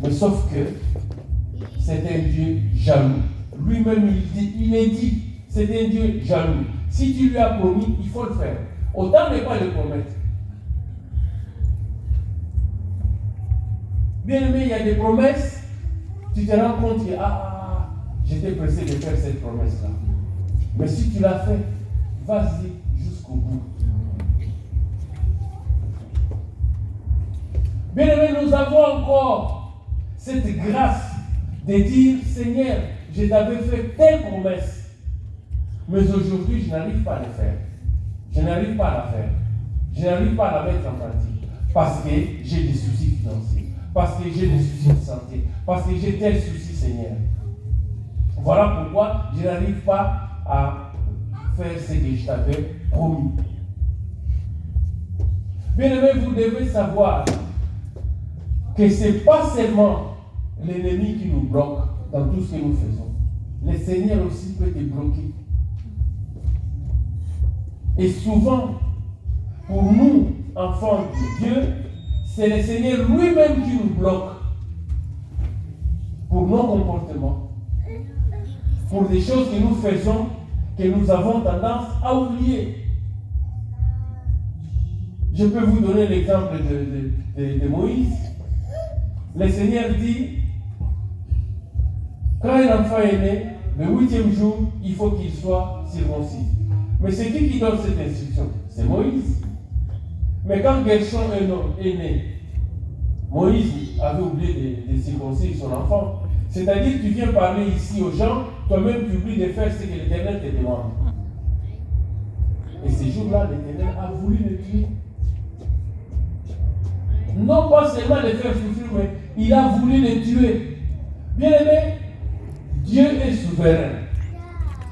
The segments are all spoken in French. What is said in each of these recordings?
Mais sauf que c'est un Dieu jaloux. Lui-même, il est dit, c'est un Dieu jaloux. Si tu lui as promis, il faut le faire. Autant ne pas le promettre. Bien aimé, il y a des promesses, tu te rends compte que j'étais pressé de faire cette promesse-là. Mais si tu l'as fait, vas-y jusqu'au bout. Bien aimé, nous avons encore cette grâce de dire, Seigneur, je t'avais fait telle promesse, mais aujourd'hui je n'arrive pas à le faire. Je n'arrive pas à la faire. Je n'arrive pas à la mettre en pratique parce que j'ai des soucis financiers, parce que j'ai des soucis de santé, parce que j'ai tel souci, Seigneur. Voilà pourquoi je n'arrive pas à faire ce que je t'avais promis. Bien aimé, vous devez savoir que ce n'est pas seulement l'ennemi qui nous bloque dans tout ce que nous faisons. Le Seigneur aussi peut te bloquer. Et souvent, pour nous, enfants de Dieu, c'est le Seigneur lui-même qui nous bloque pour nos comportements, pour des choses que nous faisons, que nous avons tendance à oublier. Je peux vous donner l'exemple de Moïse. Le Seigneur dit, quand un enfant est né, le 8e jour, il faut qu'il soit circoncis. Mais c'est qui donne cette instruction? C'est Moïse. Mais quand Gershon est né, Moïse avait oublié de circoncire son enfant. C'est-à-dire que tu viens parler ici aux gens, toi-même tu oublies de faire ce que l'Éternel te demande. Et ces jours-là, l'Éternel a voulu le tuer. Non pas seulement le faire souffrir, mais il a voulu le tuer. Bien aimé, Dieu est souverain.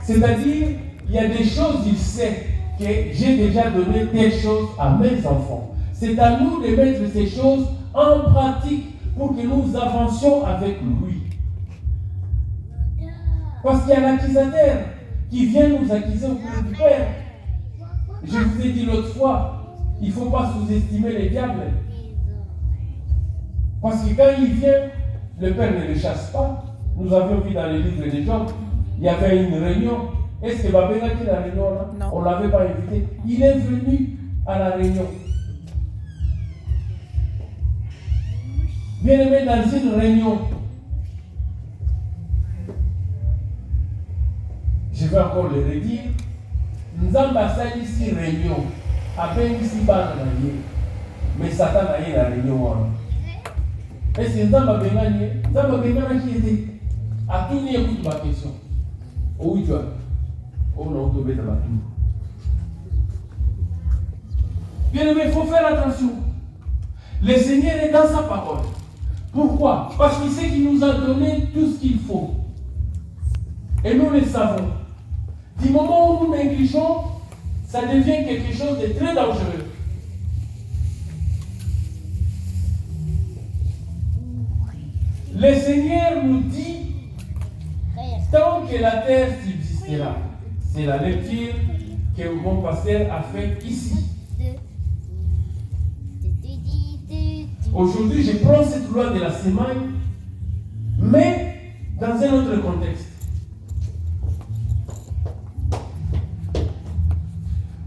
C'est-à-dire, il y a des choses, il sait que j'ai déjà donné telles choses à mes enfants. C'est à nous de mettre ces choses en pratique pour que nous avancions avec lui. Parce qu'il y a l'accusateur qui vient nous accuser auprès du Père. Je vous ai dit l'autre fois, il ne faut pas sous-estimer les diables. Parce que quand il vient, le Père ne le chasse pas. Nous avions vu dans les livres de Job, il y avait une réunion. Est-ce que Babéna qui est à la réunion là? Non. On ne l'avait pas invité. Il est venu à la réunion. Bien aimé, dans une réunion, je vais encore le redire, Nzamba sali ici réunion, à peine ici bas dans la mais Satan a eu la réunion. Est-ce que Nzamba Bengani qui était? À tout n'y écoute ma question. Oui, tu as. Oh non, tu es dans la tour. Bien aimé, il faut faire attention. Le Seigneur est dans sa parole. Pourquoi? Parce qu'il sait qu'il nous a donné tout ce qu'il faut. Et nous le savons. Du moment où nous négligeons, ça devient quelque chose de très dangereux. Le Seigneur nous dit, tant que la terre subsistera, c'est la lecture que mon pasteur a faite ici. Aujourd'hui, je prends cette loi de la semaine, mais dans un autre contexte.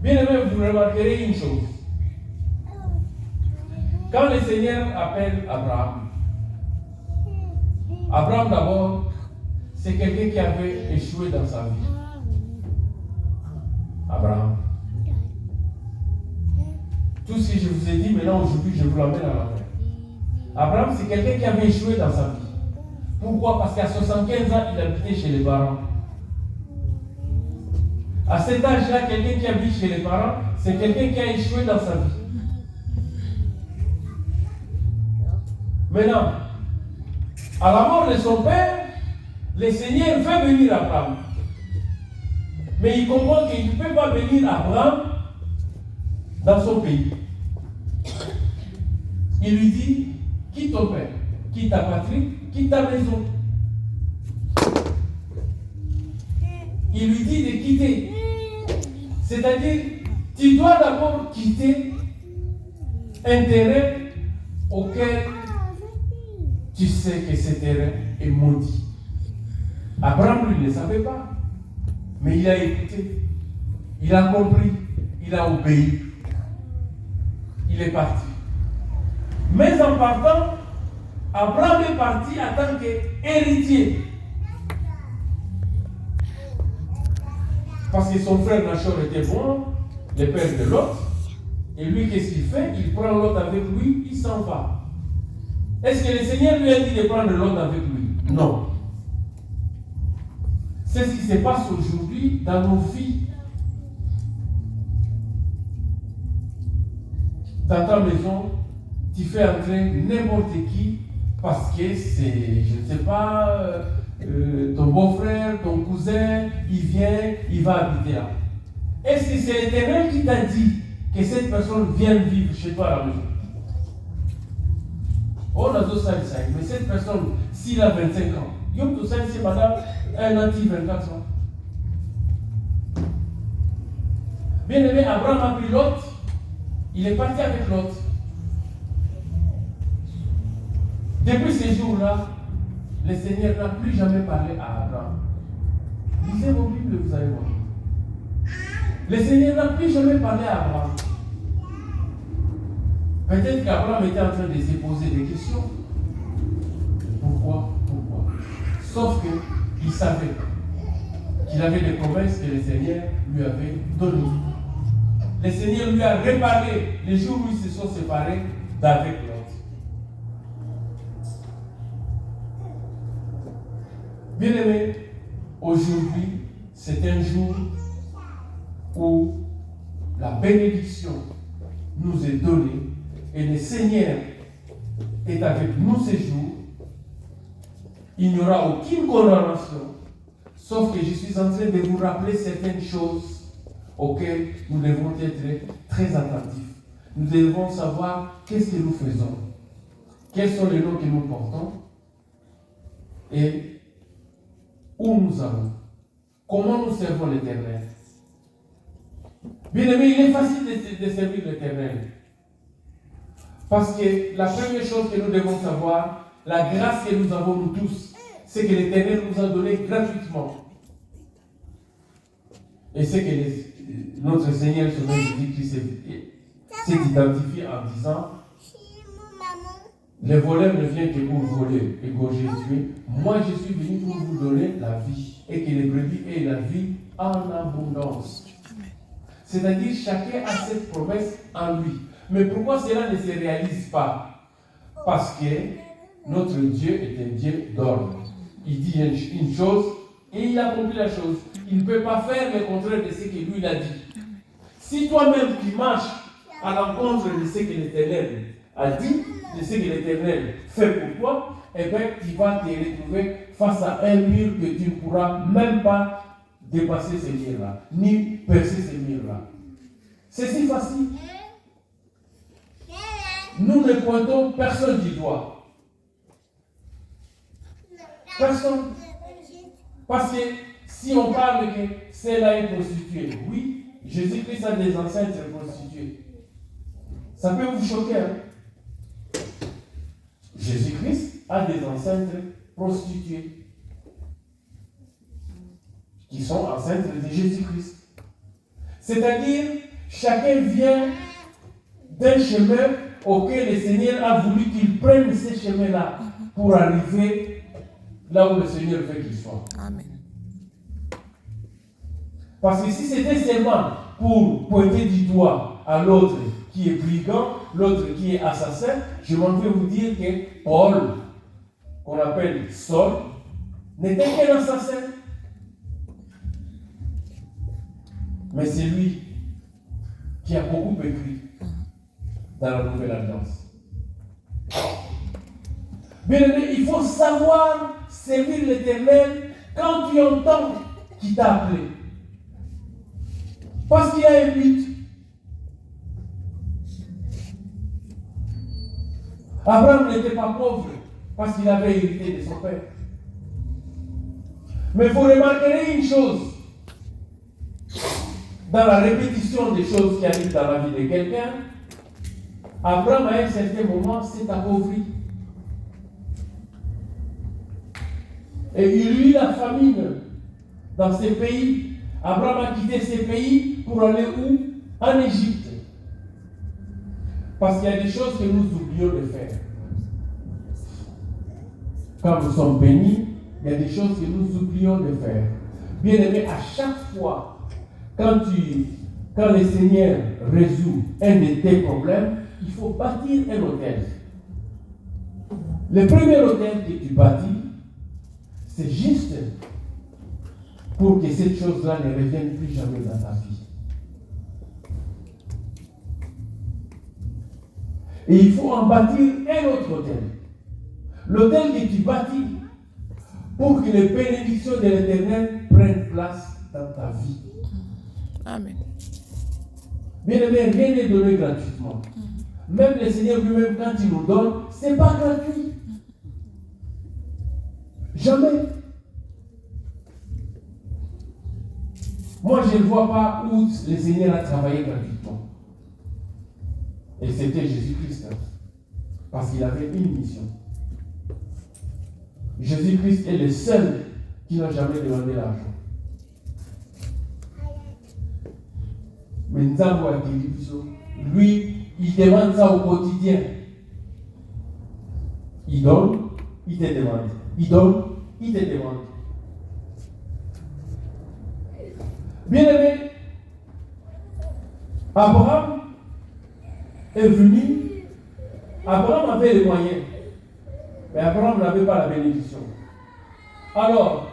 Bien aimé, vous remarquerez une chose. Quand le Seigneur appelle Abraham, Abraham d'abord, c'est quelqu'un qui avait échoué dans sa vie. Abraham. Tout ce que je vous ai dit maintenant aujourd'hui, je vous l'emmène à la main. Abraham, c'est quelqu'un qui avait échoué dans sa vie. Pourquoi? Parce qu'à 75 ans, il habitait chez les parents. À cet âge-là, quelqu'un qui habite chez les parents, c'est quelqu'un qui a échoué dans sa vie. Maintenant, à la mort de son père, le Seigneur veut bénir Abraham. Mais il comprend qu'il ne peut pas bénir Abraham dans son pays. Il lui dit, quitte ton père, quitte ta patrie, quitte ta maison. Il lui dit de quitter. C'est-à-dire, tu dois d'abord quitter un terrain auquel tu sais que ce terrain est maudit. Abraham, lui, ne savait pas. Mais il a écouté. Il a compris. Il a obéi. Il est parti. Mais en partant, Abraham est parti en tant qu'héritier. Parce que son frère Nachor était bon, le père de Lot. Et lui, qu'est-ce qu'il fait? Il prend Lot avec lui, il s'en va. Est-ce que le Seigneur lui a dit de prendre Lot avec lui? Non. C'est ce qui se passe aujourd'hui dans nos vies. Dans ta maison, tu fais entrer n'importe qui parce que c'est, je ne sais pas, ton beau-frère, ton cousin, il vient, il va habiter là. Est-ce que c'est l'Éternel qui t'a dit que cette personne vienne vivre chez toi à la maison? On a deux salles, mais cette personne, s'il a 25 ans, il y a deux salles, c'est madame, un an, 24 ans. Bien aimé, Abraham a pris Lot, il est parti avec Lot. Depuis ces jours-là, le Seigneur n'a plus jamais parlé à Abraham. Lisez vos Bibles, vous allez voir. Le Seigneur n'a plus jamais parlé à Abraham. Peut-être qu'Abraham était en train de se poser des questions. Pourquoi? Sauf qu'il savait qu'il avait des promesses que le Seigneur lui avait données. Le Seigneur lui a réparé les jours où ils se sont séparés d'avec Lot. Bien-aimés, aujourd'hui, c'est un jour où la bénédiction nous est donnée et le Seigneur est avec nous ces jours. Il n'y aura aucune condamnation, sauf que je suis en train de vous rappeler certaines choses auxquelles nous devons être très attentifs. Nous devons savoir qu'est-ce que nous faisons, quels sont les noms que nous portons et où nous allons, comment nous servons l'Éternel. Bien aimé, il est facile de servir l'Éternel. Parce que la première chose que nous devons savoir, la grâce que nous avons nous tous, c'est que l'Éternel nous a donné gratuitement. Et c'est que notre Seigneur, son nom Jésus-Christ, s'est identifié en disant: le voleur ne vient que pour voler, égorger et tuer. Moi, je suis venu pour vous donner la vie. Et que les brebis aient la vie en abondance. C'est-à-dire, chacun a cette promesse en lui. Mais pourquoi cela ne se réalise pas? Parce que notre Dieu est un Dieu d'ordre. Il dit une chose et il accomplit la chose. Il ne peut pas faire le contraire de ce que lui a dit. Si toi-même tu marches à l'encontre de ce que l'Éternel a dit, de ce que l'Éternel fait pour toi, eh bien tu vas te retrouver face à un mur que tu ne pourras même pas dépasser ce mur-là, ni percer ce mur-là. C'est si facile. Nous ne pointons personne du doigt. Personne. Parce que si on parle que celle-là est prostituée, oui, Jésus-Christ a des ancêtres prostituées. Ça peut vous choquer. Hein? Jésus-Christ a des ancêtres prostituées qui sont ancêtres de Jésus-Christ. C'est-à-dire, chacun vient d'un chemin auquel le Seigneur a voulu qu'il prenne ce chemin-là pour arriver là où le Seigneur veut qu'il soit. Amen. Parce que si c'était seulement pour pointer du doigt à l'autre qui est brigand, l'autre qui est assassin, je m'en vais vous dire que Paul, qu'on appelle Saul, n'était qu'un assassin. Mais c'est lui qui a beaucoup écrit dans la Nouvelle Alliance. Bien aimé, il faut savoir servir l'Éternel quand tu entends qu'il t'a appelé. Parce qu'il a un but. Abraham n'était pas pauvre parce qu'il avait hérité de son père. Mais vous remarquerez une chose. Dans la répétition des choses qui arrivent dans la vie de quelqu'un, Abraham à un certain moment s'est appauvri. Et il y eut la famine dans ces pays. Abraham a quitté ces pays pour aller où? En Égypte. Parce qu'il y a des choses que nous oublions de faire. Quand nous sommes bénis, il y a des choses que nous oublions de faire. Bien aimé, à chaque fois, quand le Seigneur résout un de tes problèmes, il faut bâtir un hôtel. Le premier hôtel que tu bâtis, c'est juste pour que cette chose-là ne revienne plus jamais dans ta vie. Et il faut en bâtir un autre hôtel. L'hôtel que tu bâtis pour que les bénédictions de l'Éternel prennent place dans ta vie. Amen. Bien aimé, rien n'est donné gratuitement. Même le Seigneur lui-même, quand il nous donne, ce n'est pas gratuit. Jamais. Moi, je ne vois pas où le Seigneur a travaillé gratuitement. Et c'était Jésus-Christ. Parce qu'il avait une mission. Jésus-Christ est le seul qui n'a jamais demandé l'argent. Mais lui, il demande ça au quotidien. Il donne, il te demande. Il donne, il te demande. Bien aimé, Abraham est venu. Abraham avait les moyens. Mais Abraham n'avait pas la bénédiction. Alors,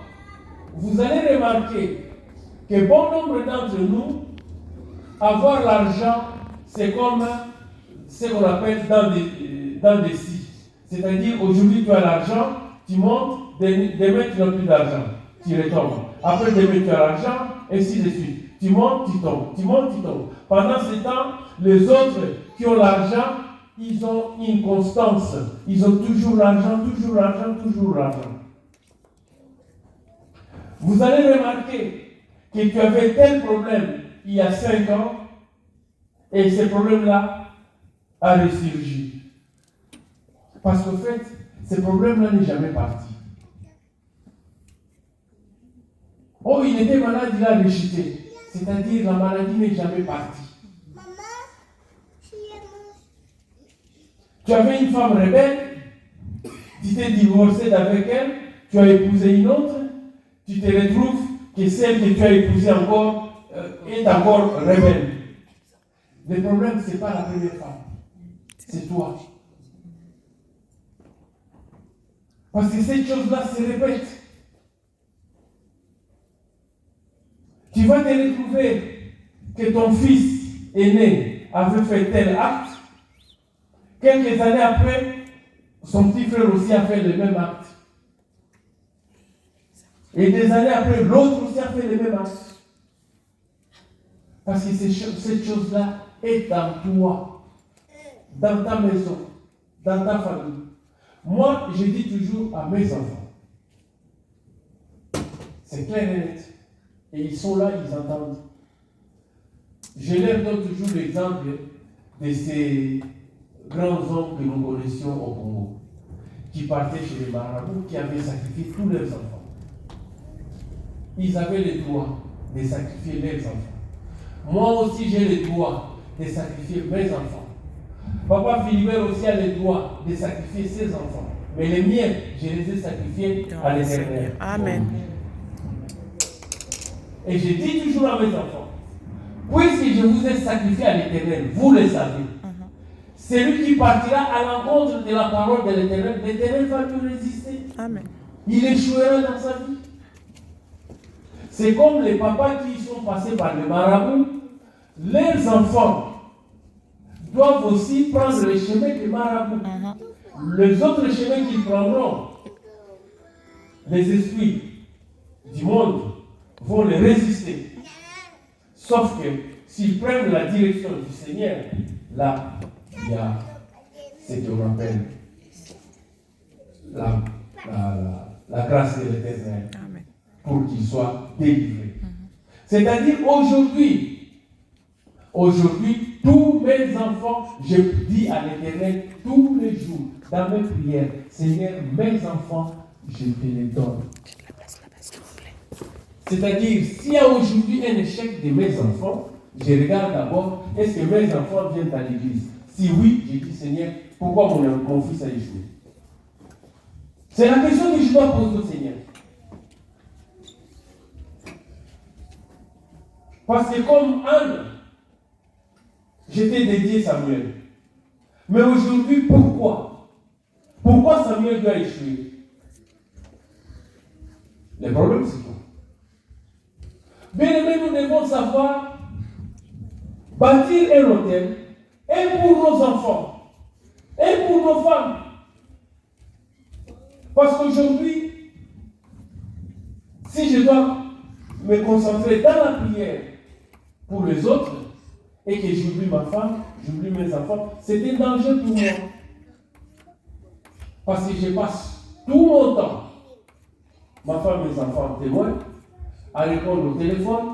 vous allez remarquer que bon nombre d'entre nous, avoir l'argent, c'est comme ce qu'on appelle dans des scies. C'est-à-dire, aujourd'hui tu as l'argent, tu montes, demain tu n'as plus d'argent, tu retombes. Après demain tu as l'argent, et ainsi de suite. Tu montes, tu tombes, tu montes, tu tombes. Pendant ce temps, les autres qui ont l'argent, ils ont une constance. Ils ont toujours l'argent, toujours l'argent, toujours l'argent. Vous allez remarquer que tu avais tel problème il y a 5 ans et ce problème-là a ressurgi. Parce qu'en fait, ce problème-là n'est jamais parti. Oh, il était malade, il a rechuté. C'est-à-dire la maladie n'est jamais partie. Tu avais une femme rebelle, tu t'es divorcé d'avec elle, tu as épousé une autre, tu te retrouves que celle que tu as épousée encore est encore rebelle. Le problème, ce n'est pas la première femme, c'est toi. Parce que cette chose-là se répète. Tu vas te retrouver que ton fils aîné avait fait tel acte. Quelques années après, son petit frère aussi a fait le même acte. Et des années après, l'autre aussi a fait le même acte. Parce que cette chose-là est dans toi, dans ta maison, dans ta famille. Moi, je dis toujours à mes enfants, c'est clair et net. Et ils sont là, ils entendent. Je leur donne toujours l'exemple de ces grands hommes que nous connaissions au Congo, qui partaient chez les marabouts, qui avaient sacrifié tous leurs enfants. Ils avaient le droit de sacrifier leurs enfants. Moi aussi, j'ai le droit de sacrifier mes enfants. Papa Philibert aussi a le droit de sacrifier ses enfants. Mais les miens, je les ai sacrifiés à l'Éternel. Amen. Et je dis toujours à mes enfants, puisque je vous ai sacrifié à l'Éternel, vous le savez. Celui qui partira à l'encontre de la parole de l'Éternel, l'Éternel va lui résister. Amen. Il échouera dans sa vie. C'est comme les papas qui sont passés par le marabout. Leurs enfants doivent aussi prendre le chemin du marabout. Les autres chemins qu'ils prendront, les esprits du monde vont les résister. Sauf que s'ils prennent la direction du Seigneur, là, il y a ce qu'on appelle la grâce de l'Éternel pour qu'ils soient délivrés. C'est-à-dire aujourd'hui, tous mes enfants, je dis à l'Éternel tous les jours, dans mes prières, Seigneur, mes enfants, je te les donne. C'est-à-dire, s'il y a aujourd'hui un échec de mes enfants, je regarde d'abord, est-ce que mes enfants viennent à l'église? Si oui, je dis, Seigneur, pourquoi mon fils a échoué? C'est la question que je dois poser au Seigneur. Parce que comme Anne, j'étais dédié Samuel. Mais aujourd'hui, pourquoi? Pourquoi Samuel doit échouer? Le problème, c'est quoi? Bien aimé, nous devons savoir bâtir un hôtel, et pour nos enfants, et pour nos femmes. Parce qu'aujourd'hui, si je dois me concentrer dans la prière pour les autres, et que j'oublie ma femme, j'oublie mes enfants, c'est un danger pour moi. Parce que je passe tout mon temps, ma femme et mes enfants témoins, à répondre au téléphone,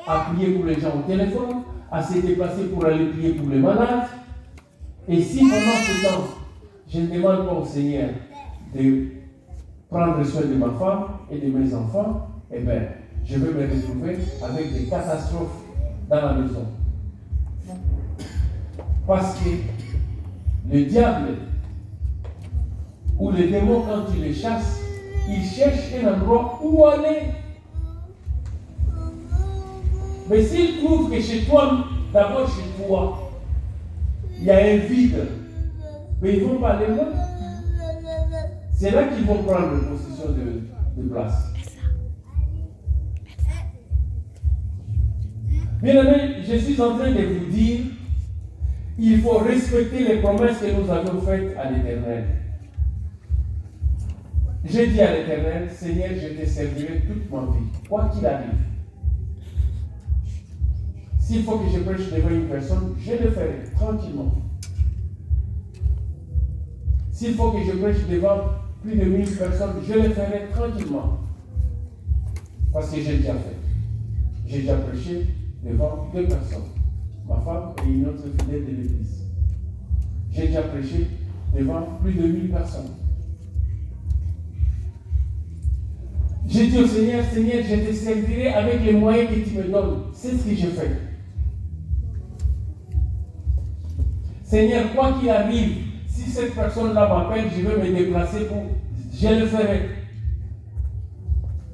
à prier pour les gens au téléphone, à se déplacer pour aller prier pour les malades. Et si pendant ce temps, je ne demande pas au Seigneur de prendre soin de ma femme et de mes enfants, eh bien, je vais me retrouver avec des catastrophes dans la maison. Parce que le diable ou les démons, quand tu les chasses, ils cherchent un endroit où aller. Mais s'ils trouvent que chez toi, d'abord chez toi, il y a un vide, mais ils ne vont pas aller loin. C'est là qu'ils vont prendre possession de place. Bien aimé, je suis en train de vous dire, il faut respecter les promesses que nous avons faites à l'Éternel. J'ai dit à l'Éternel, Seigneur, je te servirai toute ma vie, quoi qu'il arrive. S'il faut que je prêche devant une personne, je le ferai tranquillement. S'il faut que je prêche devant plus de 1000 personnes, je le ferai tranquillement. Parce que j'ai déjà fait. J'ai déjà prêché devant 2 personnes. Ma femme et une autre fidèle de l'église. J'ai déjà prêché devant plus de 1000 personnes. J'ai dit au Seigneur, Seigneur, je te servirai avec les moyens que tu me donnes. C'est ce que je fais. Seigneur, quoi qu'il arrive, si cette personne-là m'appelle, je vais me déplacer pour... Je le ferai.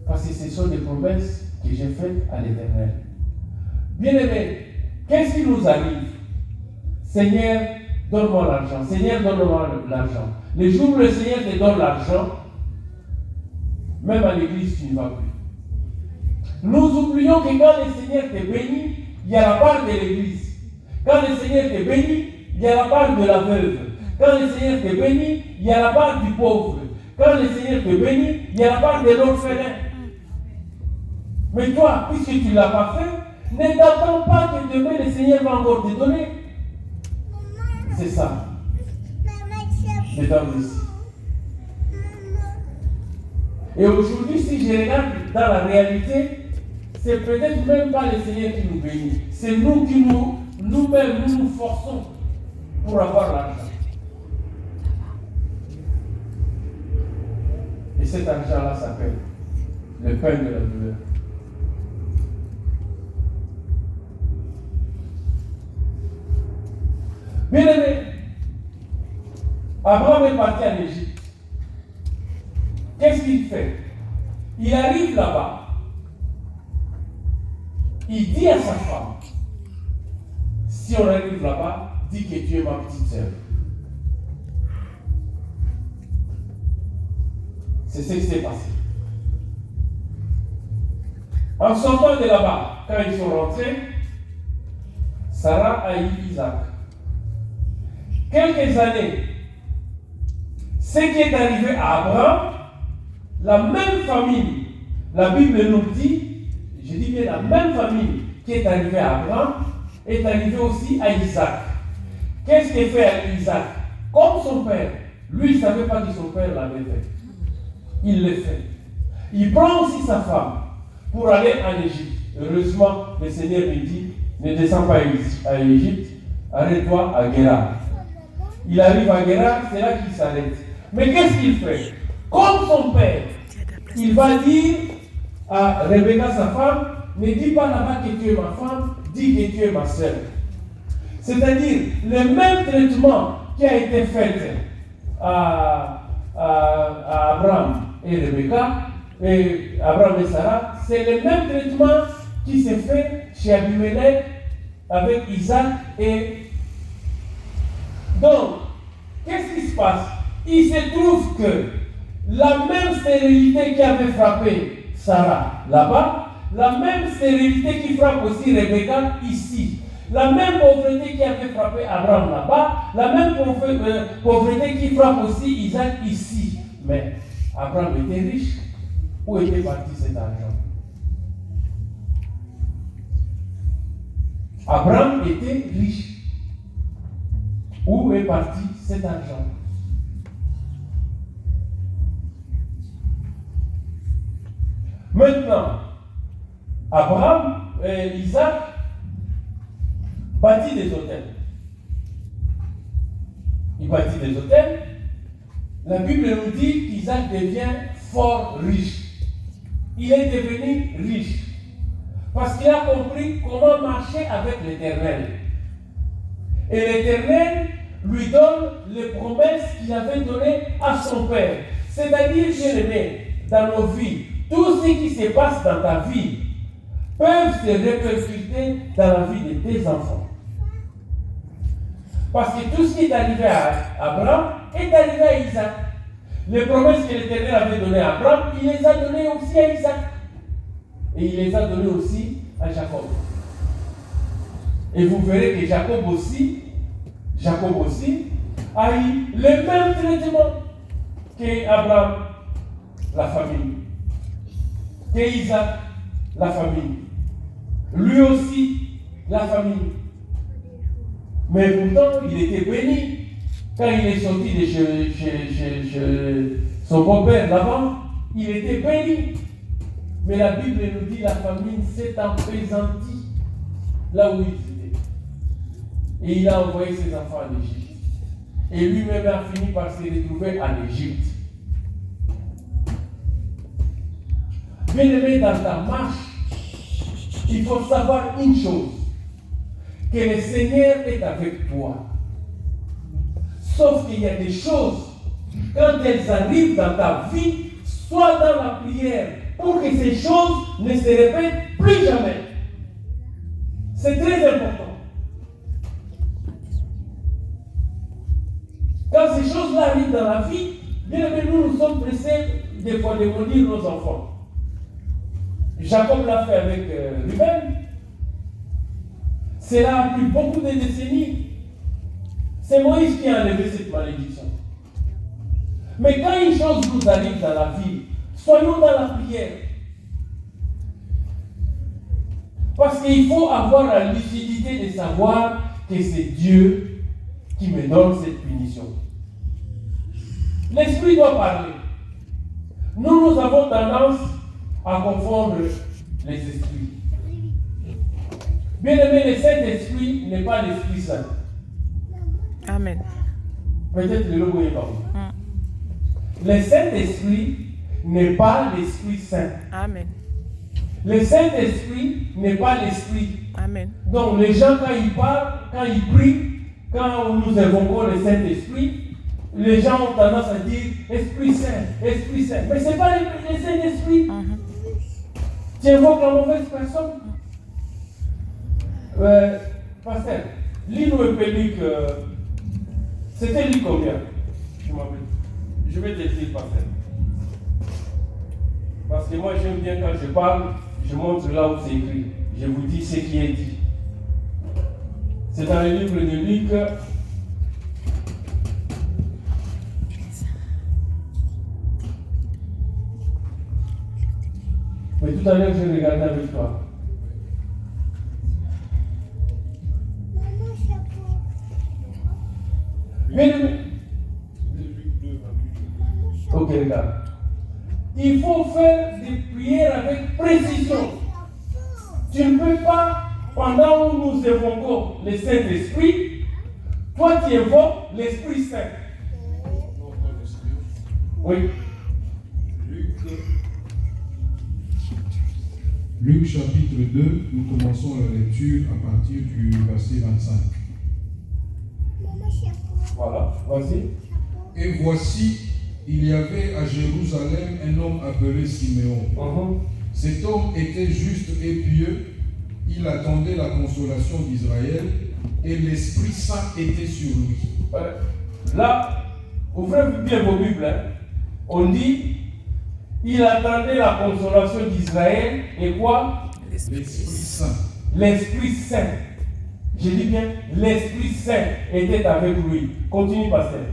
Parce que ce sont des promesses que j'ai faites à l'Éternel. Bien-aimés, qu'est-ce qui nous arrive? Seigneur, donne-moi l'argent. Seigneur, donne-moi l'argent. Les jours où le Seigneur te donne l'argent, même à l'église, tu ne vas plus. Nous oublions que quand le Seigneur te bénit, il y a la part de l'église. Quand le Seigneur te bénit, il y a la part de la veuve. Quand le Seigneur te bénit, il y a la part du pauvre. Quand le Seigneur te bénit, il y a la part de l'orphelin. Mais toi, puisque tu ne l'as pas fait, ne t'attends pas que demain le Seigneur va encore te donner. C'est ça. Mesdames ici. Et aujourd'hui, si je regarde dans la réalité, c'est peut-être même pas le Seigneur qui nous bénit. C'est nous qui nous-mêmes, nous forçons pour avoir l'argent. Et cet argent-là s'appelle le pain de la douleur. Bien aimé, Abraham est parti en Égypte. Qu'est-ce qu'il fait? Il arrive là-bas. Il dit à sa femme, si on arrive là-bas, dis que tu es ma petite sœur. C'est ce qui s'est passé. En sortant de là-bas, quand ils sont rentrés, Sarah a eu Isaac. Quelques années, ce qui est arrivé à Abraham, la même famille, la Bible nous dit, je dis bien la même famille qui est arrivée à Abraham, est arrivée aussi à Isaac. Qu'est-ce qu'il fait à Isaac? Comme son père, lui il ne savait pas que son père l'avait fait. Il le fait. Il prend aussi sa femme pour aller en Égypte. Heureusement, le Seigneur lui dit, ne descends pas à Égypte, arrête-toi à Guérar. Il arrive à Guérar, c'est là qu'il s'arrête. Mais qu'est-ce qu'il fait? Comme son père, il va dire à Rebecca, sa femme, ne dis pas là-bas que tu es ma femme, dis que tu es ma sœur. C'est-à-dire, le même traitement qui a été fait à Abraham et Rebecca, et Abraham et Sarah, c'est le même traitement qui s'est fait chez Abimelech avec Isaac. Et donc, qu'est-ce qui se passe? Il se trouve que la même stérilité qui avait frappé Sarah là-bas, la même stérilité qui frappe aussi Rebecca ici, la même pauvreté qui avait frappé Abraham là-bas, la même pauvreté qui frappe aussi Isaac ici. Mais Abraham était riche. Où était parti cet argent? Abraham était riche. Où est parti cet argent? Maintenant, Abraham et Isaac bâtit des hôtels. Il bâtit des hôtels. La Bible nous dit qu'Isaac devient fort riche. Il est devenu riche parce qu'il a compris comment marcher avec l'Éternel. Et l'Éternel lui donne les promesses qu'il avait données à son père. C'est-à-dire, bien-aimé, dans nos vies, tout ce qui se passe dans ta vie peuvent se répercuter dans la vie de tes enfants. Parce que tout ce qui est arrivé à Abraham est arrivé à Isaac. Les promesses que l'Éternel avait données à Abraham, il les a données aussi à Isaac. Et il les a données aussi à Jacob. Et vous verrez que Jacob aussi a eu le même traitement qu'Abraham, la famille. Qu'Isaac, la famille. Lui aussi, la famille. Mais pourtant, il était béni. Quand il est sorti de chez son beau-père là-bas, il était béni. Mais la Bible nous dit que la famine s'est appesantie là où il était. Et il a envoyé ses enfants en Égypte. Et lui-même a fini par se retrouver en Égypte. Bien-aimé, dans ta marche, il faut savoir une chose, que le Seigneur est avec toi. Sauf qu'il y a des choses, quand elles arrivent dans ta vie, sois dans la prière, pour que ces choses ne se répètent plus jamais. C'est très important. Quand ces choses-là arrivent dans la vie, bien que nous sommes pressés des fois de maudire nos enfants. Jacob l'a fait avec Ruben. Cela a pris beaucoup de décennies. C'est Moïse qui a enlevé cette malédiction. Mais quand une chose nous arrive dans la vie, soyons dans la prière. Parce qu'il faut avoir la lucidité de savoir que c'est Dieu qui me donne cette punition. L'Esprit doit parler. Nous avons tendance à confondre les esprits. Bien aimé, le Saint-Esprit n'est pas l'Esprit Saint. Amen. Peut-être le logo est pas bon. Le Saint-Esprit n'est pas l'Esprit Saint. Amen. Le Saint-Esprit n'est pas l'Esprit. Amen. Donc les gens, quand ils parlent, quand ils prient, quand nous évoquons le Saint-Esprit, les gens ont tendance à dire Esprit Saint, Esprit Saint. Mais ce n'est pas le Saint-Esprit. Tu évoques la mauvaise personne. Pasteur, lis-nous un peu que c'était lu combien? Je vais te dire, pasteur. Parce que moi j'aime bien quand je parle, je montre là où c'est écrit. Je vous dis ce qui est dit. C'est dans le livre de Luc. Mais tout à l'heure, j'ai regardé avec toi. Ok, regarde. Il faut faire des prières avec précision. Tu ne peux pas, pendant que nous évoquons le Saint-Esprit, toi tu évoques l'Esprit Saint. Oui. Luc chapitre 2, nous commençons la lecture à partir du verset 25. Voilà, vas-y. Et voici, il y avait à Jérusalem un homme appelé Siméon. Cet homme était juste et pieux, il attendait la consolation d'Israël et l'Esprit Saint était sur lui. Là, ouvrez bien vos Bibles. Hein. On dit, il attendait la consolation d'Israël et quoi? L'Esprit Saint. L'Esprit Saint. Je dis bien, l'Esprit Saint était avec lui. Continue, pasteur.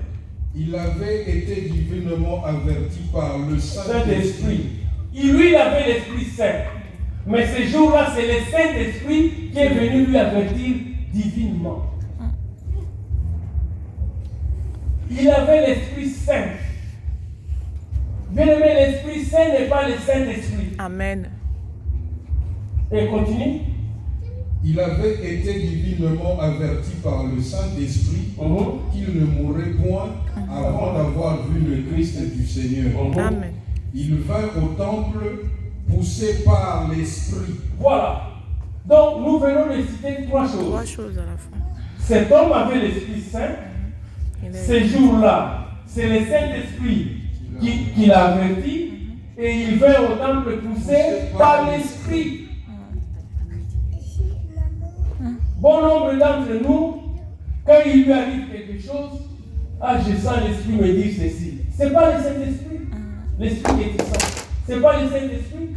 Il avait été divinement averti par le Saint-Esprit. Lui, il avait l'Esprit Saint. Mais ce jour-là, c'est le Saint-Esprit qui est venu lui avertir divinement. Il avait l'Esprit Saint. Bien aimé, l'Esprit Saint n'est pas le Saint-Esprit. Amen. Et continue. Il avait été divinement averti par le Saint-Esprit qu'il ne mourrait point avant d'avoir vu le Christ du Seigneur. Amen. Il vint au temple poussé par l'Esprit. Voilà. Donc, nous venons de citer trois choses. Trois choses à la fin. Cet homme avait l'Esprit Saint. Ces jours-là, c'est le Saint-Esprit qui l'a averti. Et il vint au temple poussé par l'Esprit. Bon nombre d'entre nous, quand il lui arrive quelque chose, je sens l'Esprit me dire ceci. Ce n'est pas le Saint-Esprit. L'Esprit qui est saint. Ce n'est pas le Saint-Esprit.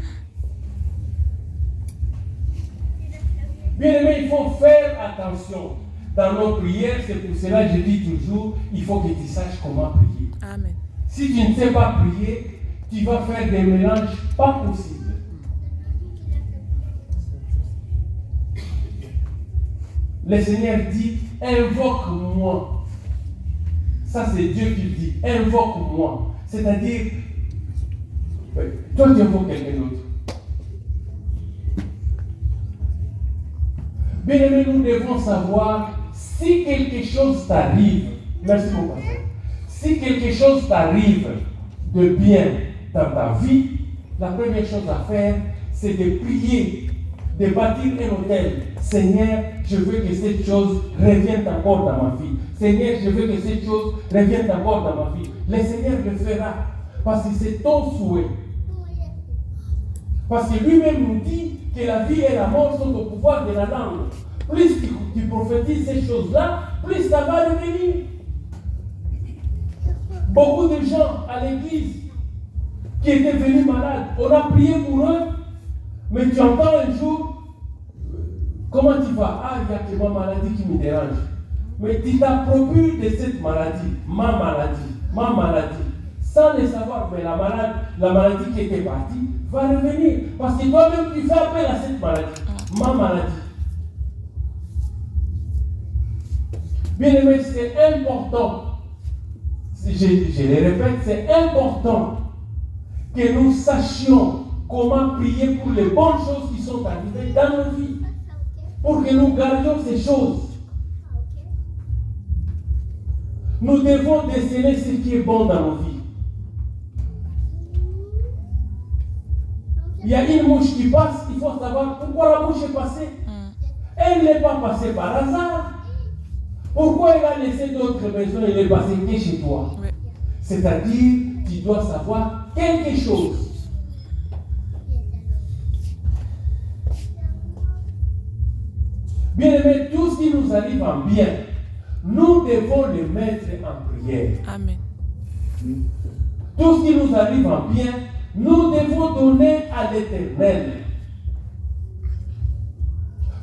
Bien aimé, il faut faire attention dans nos prières. C'est pour cela que je dis toujours, il faut que tu saches comment prier. Amen. Si tu ne sais pas prier, tu vas faire des mélanges pas possibles. Le Seigneur dit, invoque-moi. Ça, c'est Dieu qui le dit, invoque-moi. C'est-à-dire, toi, tu invoques quelqu'un d'autre. Bien aimé, nous devons savoir si quelque chose t'arrive. Merci mon pasteur. Si quelque chose t'arrive de bien dans ta vie, la première chose à faire, c'est de prier, de bâtir un hôtel. Seigneur, je veux que cette chose revienne encore dans ma vie. Seigneur, je veux que cette chose revienne encore dans ma vie. Le Seigneur le fera parce que c'est ton souhait. Parce que lui-même nous dit que la vie et la mort sont au pouvoir de la langue. Plus tu prophétises ces choses-là, plus ça va revenir. Beaucoup de gens à l'église qui étaient venus malades, on a prié pour eux, mais tu entends un jour, comment tu vas? Il y a que ma maladie qui me dérange. Mais tu t'appropries de cette maladie, ma maladie, sans le savoir, mais la maladie qui était partie va revenir. Parce que toi-même, tu fais appel à cette maladie, ma maladie. Bien aimé, c'est important. Je le répète, c'est important que nous sachions comment prier pour les bonnes choses qui sont arrivées dans nos vies. Pour que nous gardions ces choses. Nous devons déceler ce qui est bon dans nos vies. Il y a une mouche qui passe, il faut savoir pourquoi la mouche est passée. Elle n'est pas passée par hasard. Pourquoi elle a laissé d'autres maisons et elle est passée que chez toi? Oui. C'est-à-dire, tu dois savoir quelque chose. Bien aimé, tout ce qui nous arrive en bien, nous devons le mettre en prière. Amen. Tout ce qui nous arrive en bien, nous devons donner à l'Éternel.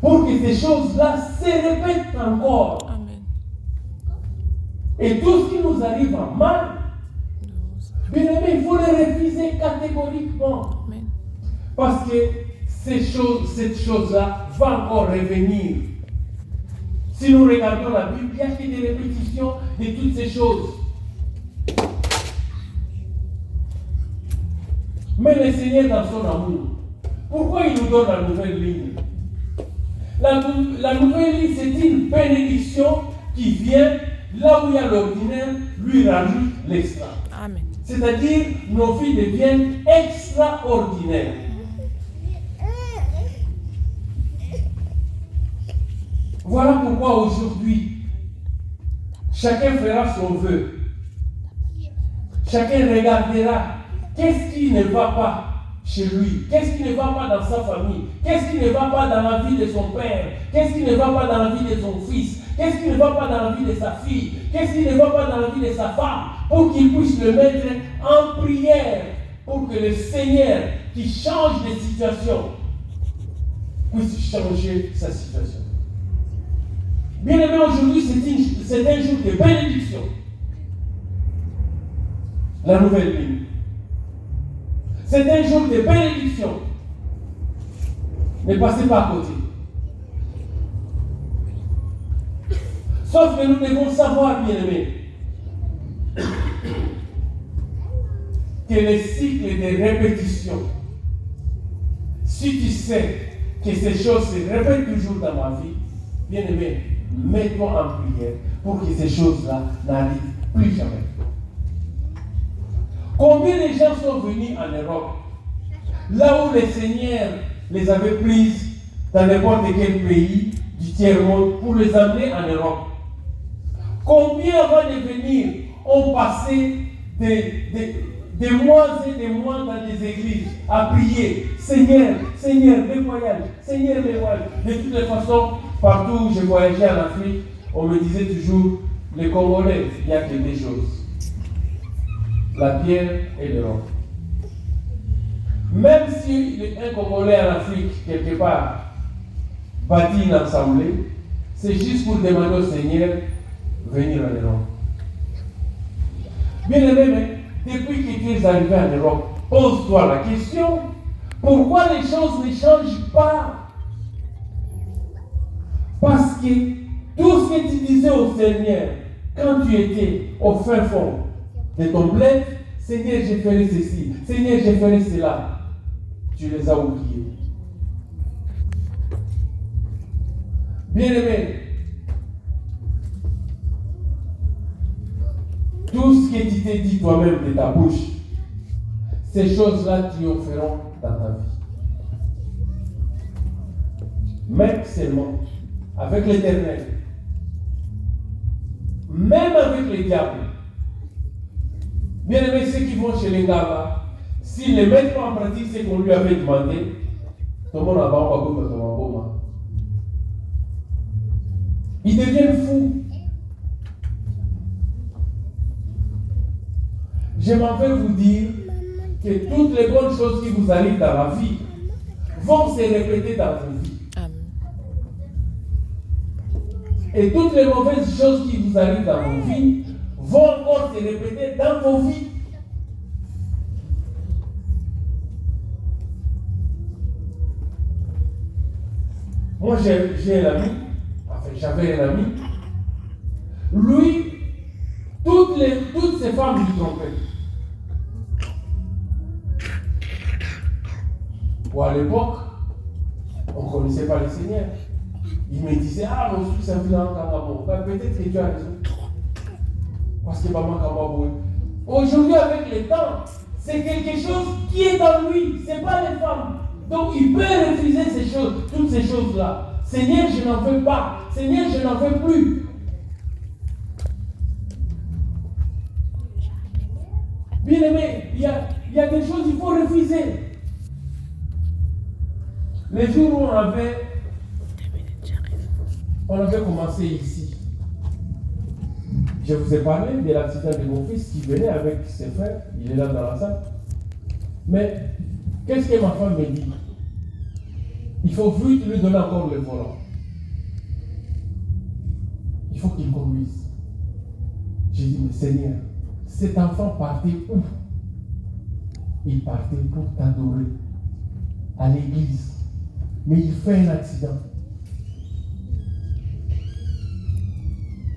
Pour que ces choses-là se répètent encore. Amen. Et tout ce qui nous arrive en mal, bien aimé, il faut le refuser catégoriquement. Amen. Parce que cette chose-là va encore revenir. Si nous regardons la Bible, il n'y a que des répétitions de toutes ces choses. Mais le Seigneur, dans son amour, pourquoi il nous donne la nouvelle ligne? La nouvelle ligne, c'est une bénédiction qui vient là où il y a l'ordinaire, lui rajoute l'extra. Amen. C'est-à-dire, nos vies deviennent extraordinaires. Voilà pourquoi aujourd'hui, chacun fera son vœu. Chacun regardera qu'est-ce qui ne va pas chez lui, qu'est-ce qui ne va pas dans sa famille, qu'est-ce qui ne va pas dans la vie de son père, qu'est-ce qui ne va pas dans la vie de son fils, qu'est-ce qui ne va pas dans la vie de sa fille, qu'est-ce qui ne va pas dans la vie de sa femme, pour qu'il puisse le mettre en prière, pour que le Seigneur qui change de situation puisse changer sa situation. Bien aimé, aujourd'hui, c'est un jour de bénédiction. La nouvelle vie. C'est un jour de bénédiction. Ne passez pas à côté. Sauf que nous devons savoir, bien aimé, que les cycles de répétition, si tu sais que ces choses se répètent toujours dans ma vie, bien aimé, mets-toi en prière pour que ces choses-là n'arrivent plus jamais. Combien de gens sont venus en Europe, là où le Seigneur les avait prises dans n'importe quel pays du tiers-monde pour les amener en Europe? Combien avant de venir ont passé des mois et des mois dans des églises à prier, Seigneur, Seigneur, mes voyages, Seigneur, mes voyages. De toutes les façons, partout où je voyageais en Afrique, on me disait toujours, les Congolais, il n'y a que deux choses. La pierre et l'Europe. Même si un Congolais en Afrique, quelque part, bâtit une assemblée, c'est juste pour demander au Seigneur de venir en Europe. Bien aimé, depuis que tu es arrivé en Europe, pose-toi la question, pourquoi les choses ne changent pas? Parce que tout ce que tu disais au Seigneur, quand tu étais au fin fond de ton bled, Seigneur, je ferai ceci, Seigneur, je ferai cela, tu les as oubliés. Bien-aimé, tout ce que tu t'es dit toi-même de ta bouche, ces choses-là triompheront dans ta vie. Même seulement avec l'Éternel, même avec les diables. Bien aimé, ceux qui vont chez les gars, s'ils ne mettent pas en pratique ce qu'on lui avait demandé, tout le monde a pas ils deviennent fous. Je m'en vais vous dire que toutes les bonnes choses qui vous arrivent dans la vie vont se répéter dans vos vies. Et toutes les mauvaises choses qui vous arrivent dans vos vies vont encore se répéter dans vos vies. Moi, j'ai un ami, j'avais un ami, lui, toutes ces femmes lui trompaient. Ou à l'époque, on ne connaissait pas le Seigneur. Il me disait, ah, mon fils, c'est un vilain Kangabo. Peut-être que tu as raison. Parce que maman Kangabo. Aujourd'hui, avec le temps, c'est quelque chose qui est dans lui. Ce n'est pas les femmes. Donc, il peut refuser ces choses, toutes ces choses-là. Seigneur, je n'en veux pas. Seigneur, je n'en veux plus. Bien aimé, il y a des choses qu'il faut refuser. Les jours où on avait commencé ici, je vous ai parlé de l'accident de mon fils qui venait avec ses frères, il est là dans la salle. Mais qu'est-ce que ma femme me dit? Il faut vite lui donner encore le volant. Il faut qu'il conduise. J'ai dit, mais Seigneur, cet enfant partait où? Il partait pour t'adorer à l'église. Mais il fait un accident.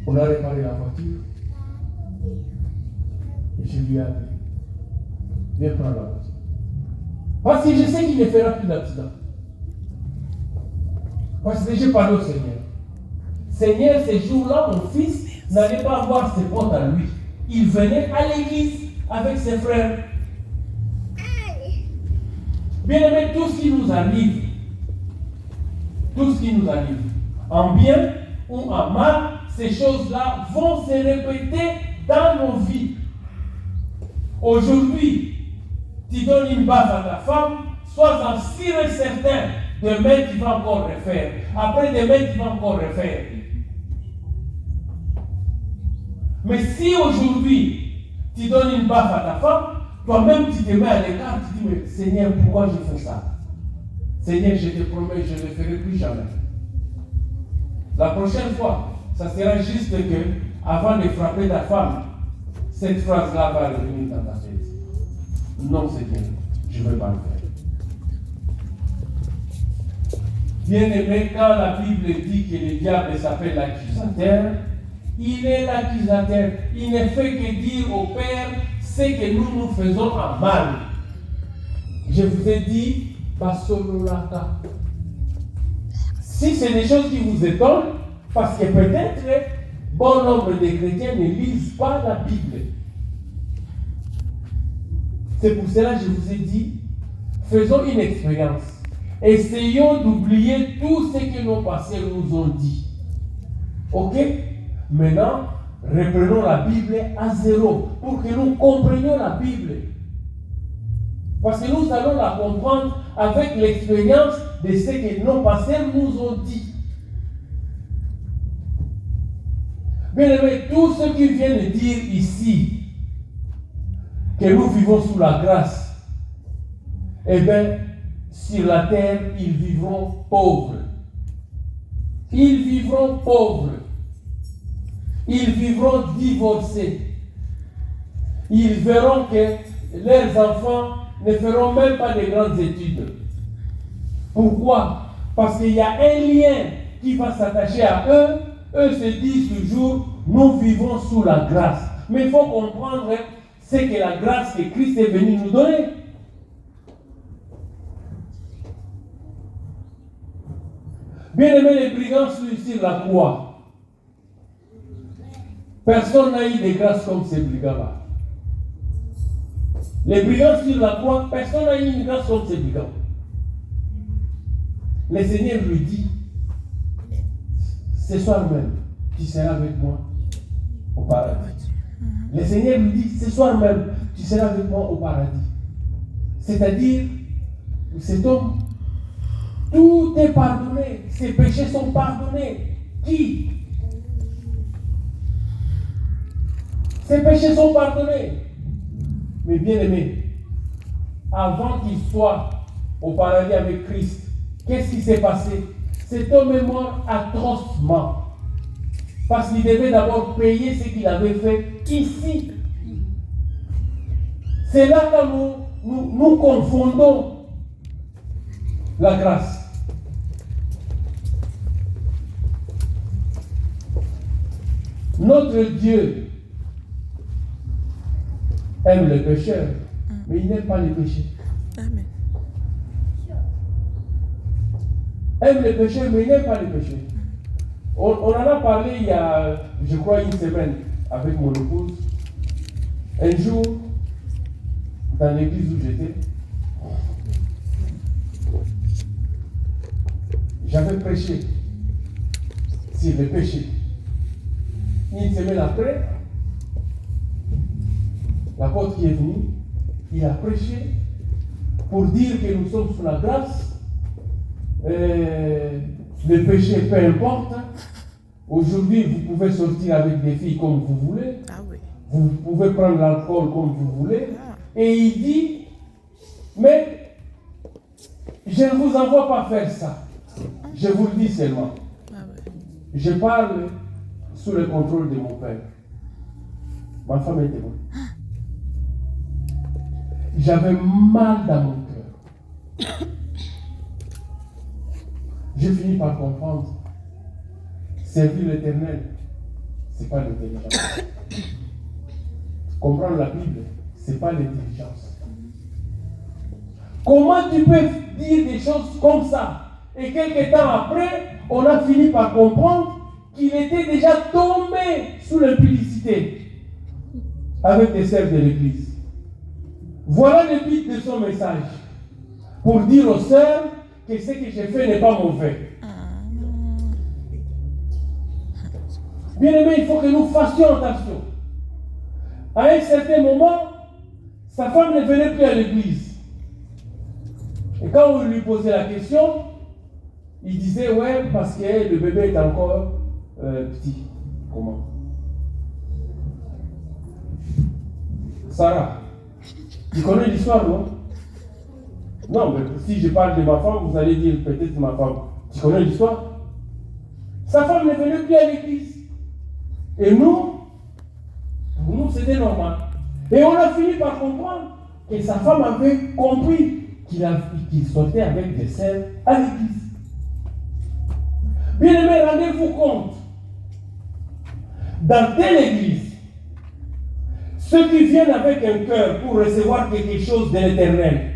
On a réparé la voiture. Et je lui ai appelé. Viens prendre la voiture. Parce que je sais qu'il ne fera plus d'accident. Parce que j'ai parlé au Seigneur. Seigneur, ces jours-là, mon fils n'allait pas avoir ses potes à lui. Il venait à l'église avec ses frères. Bien aimé, tout ce qui nous arrive, en bien ou en mal, ces choses-là vont se répéter dans nos vies. Aujourd'hui, tu donnes une baffe à ta femme, sois-en sûr et certain, demain tu vas encore refaire. Après-demain tu vas encore refaire. Mais si aujourd'hui, tu donnes une baffe à ta femme, toi-même tu te mets à l'écart, tu dis, mais Seigneur, pourquoi je fais ça? Seigneur, je te promets, je ne le ferai plus jamais. La prochaine fois, ça sera juste que, avant de frapper ta femme, cette phrase-là va revenir dans ta tête. Non, Seigneur, je ne vais pas le faire. Bien aimé, quand la Bible dit que le diable s'appelle l'accusateur, il est l'accusateur. Il ne fait que dire au Père ce que nous faisons en mal. Je vous ai dit, Basololaka. Si c'est des choses qui vous étonnent, parce que peut-être bon nombre de chrétiens ne lisent pas la Bible. C'est pour cela que je vous ai dit, faisons une expérience. Essayons d'oublier tout ce que nos pasteurs nous ont dit. Ok? Maintenant, reprenons la Bible à zéro pour que nous comprenions la Bible. Parce que nous allons la comprendre avec l'expérience de ce que nos pasteurs nous ont dit. Bien aimé, tout ce qu'ils viennent de dire ici, que nous vivons sous la grâce, eh bien, sur la terre, ils vivront pauvres. Ils vivront pauvres. Ils vivront divorcés. Ils verront que leurs enfants ne feront même pas de grandes études. Pourquoi? Parce qu'il y a un lien qui va s'attacher à eux. Eux se disent toujours, nous vivons sous la grâce. Mais il faut comprendre, c'est que la grâce que Christ est venu nous donner. Bien aimé, les brigands sur la croix. Personne n'a eu de grâce comme ces brigands-là. Les brigands sur la croix, personne n'a eu une grâce comme ces brigands. Le Seigneur lui dit, ce soir même, tu seras avec moi au paradis. Le Seigneur lui dit, ce soir même, tu seras avec moi au paradis. C'est-à-dire, cet homme, tout est pardonné. Ses péchés sont pardonnés. Qui? Ses péchés sont pardonnés. Mais bien aimé, avant qu'il soit au paradis avec Christ, qu'est-ce qui s'est passé? Cet homme est mort atrocement. Parce qu'il devait d'abord payer ce qu'il avait fait ici. C'est là que nous confondons la grâce. Notre Dieu aime les pécheurs, mais il n'aime pas les péchés. Amen. Aime les pécheurs, mais il n'aime pas les péchés. On en a parlé il y a, je crois, une semaine avec mon épouse. Un jour, dans l'église où j'étais, j'avais prêché sur les péchés. Une semaine après, l'apôtre qui est venu, il a prêché pour dire que nous sommes sous la grâce. Le péché, peu importe. Aujourd'hui, vous pouvez sortir avec des filles comme vous voulez. Ah oui. Vous pouvez prendre l'alcool comme vous voulez. Et il dit, mais je ne vous envoie pas faire ça. Je vous le dis seulement. Ah oui. Je parle sous le contrôle de mon père. Ma femme était bonne. J'avais mal dans mon cœur. J'ai fini par comprendre. Servir l'Éternel, ce n'est pas l'intelligence. Comprendre la Bible, ce n'est pas l'intelligence. Comment tu peux dire des choses comme ça? Et quelques temps après, on a fini par comprendre qu'il était déjà tombé sous l'impudicité avec des sœurs de l'Église. Voilà le but de son message. Pour dire aux sœurs que ce que j'ai fait n'est pas mauvais. Bien aimé, il faut que nous fassions attention. À un certain moment, sa femme ne venait plus à l'église. Et quand on lui posait la question, il disait, ouais, parce que le bébé est encore petit. Comment? Sarah, tu connais l'histoire, non? Non, mais si je parle de ma femme, vous allez dire peut-être ma femme. Tu connais l'histoire? Sa femme ne venait plus à l'église. Et nous, pour nous, c'était normal. Et on a fini par comprendre que sa femme avait compris qu'il sortait avec des sœurs à l'église. Bien aimé, rendez-vous compte. Dans telle église, ceux qui viennent avec un cœur pour recevoir quelque chose de l'éternel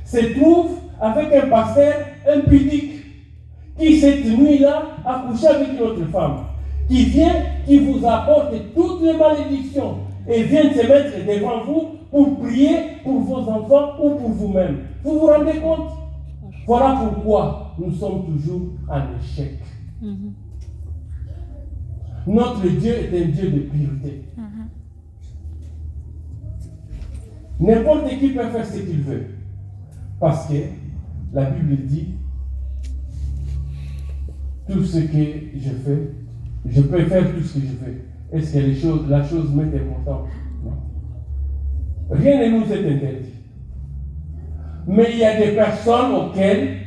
se trouvent avec un pasteur impudique qui cette nuit-là a couché avec une autre femme, qui vient, qui vous apporte toutes les malédictions et vient se mettre devant vous pour prier pour vos enfants ou pour vous-même. Vous vous rendez compte? Voilà pourquoi nous sommes toujours en échec. Notre Dieu est un Dieu de pureté. N'importe qui peut faire ce qu'il veut. Parce que la Bible dit, tout ce que je fais, je peux faire tout ce que je veux. Est-ce que la chose m'est importante? Non. Rien ne nous est interdit. Mais il y a des personnes auxquelles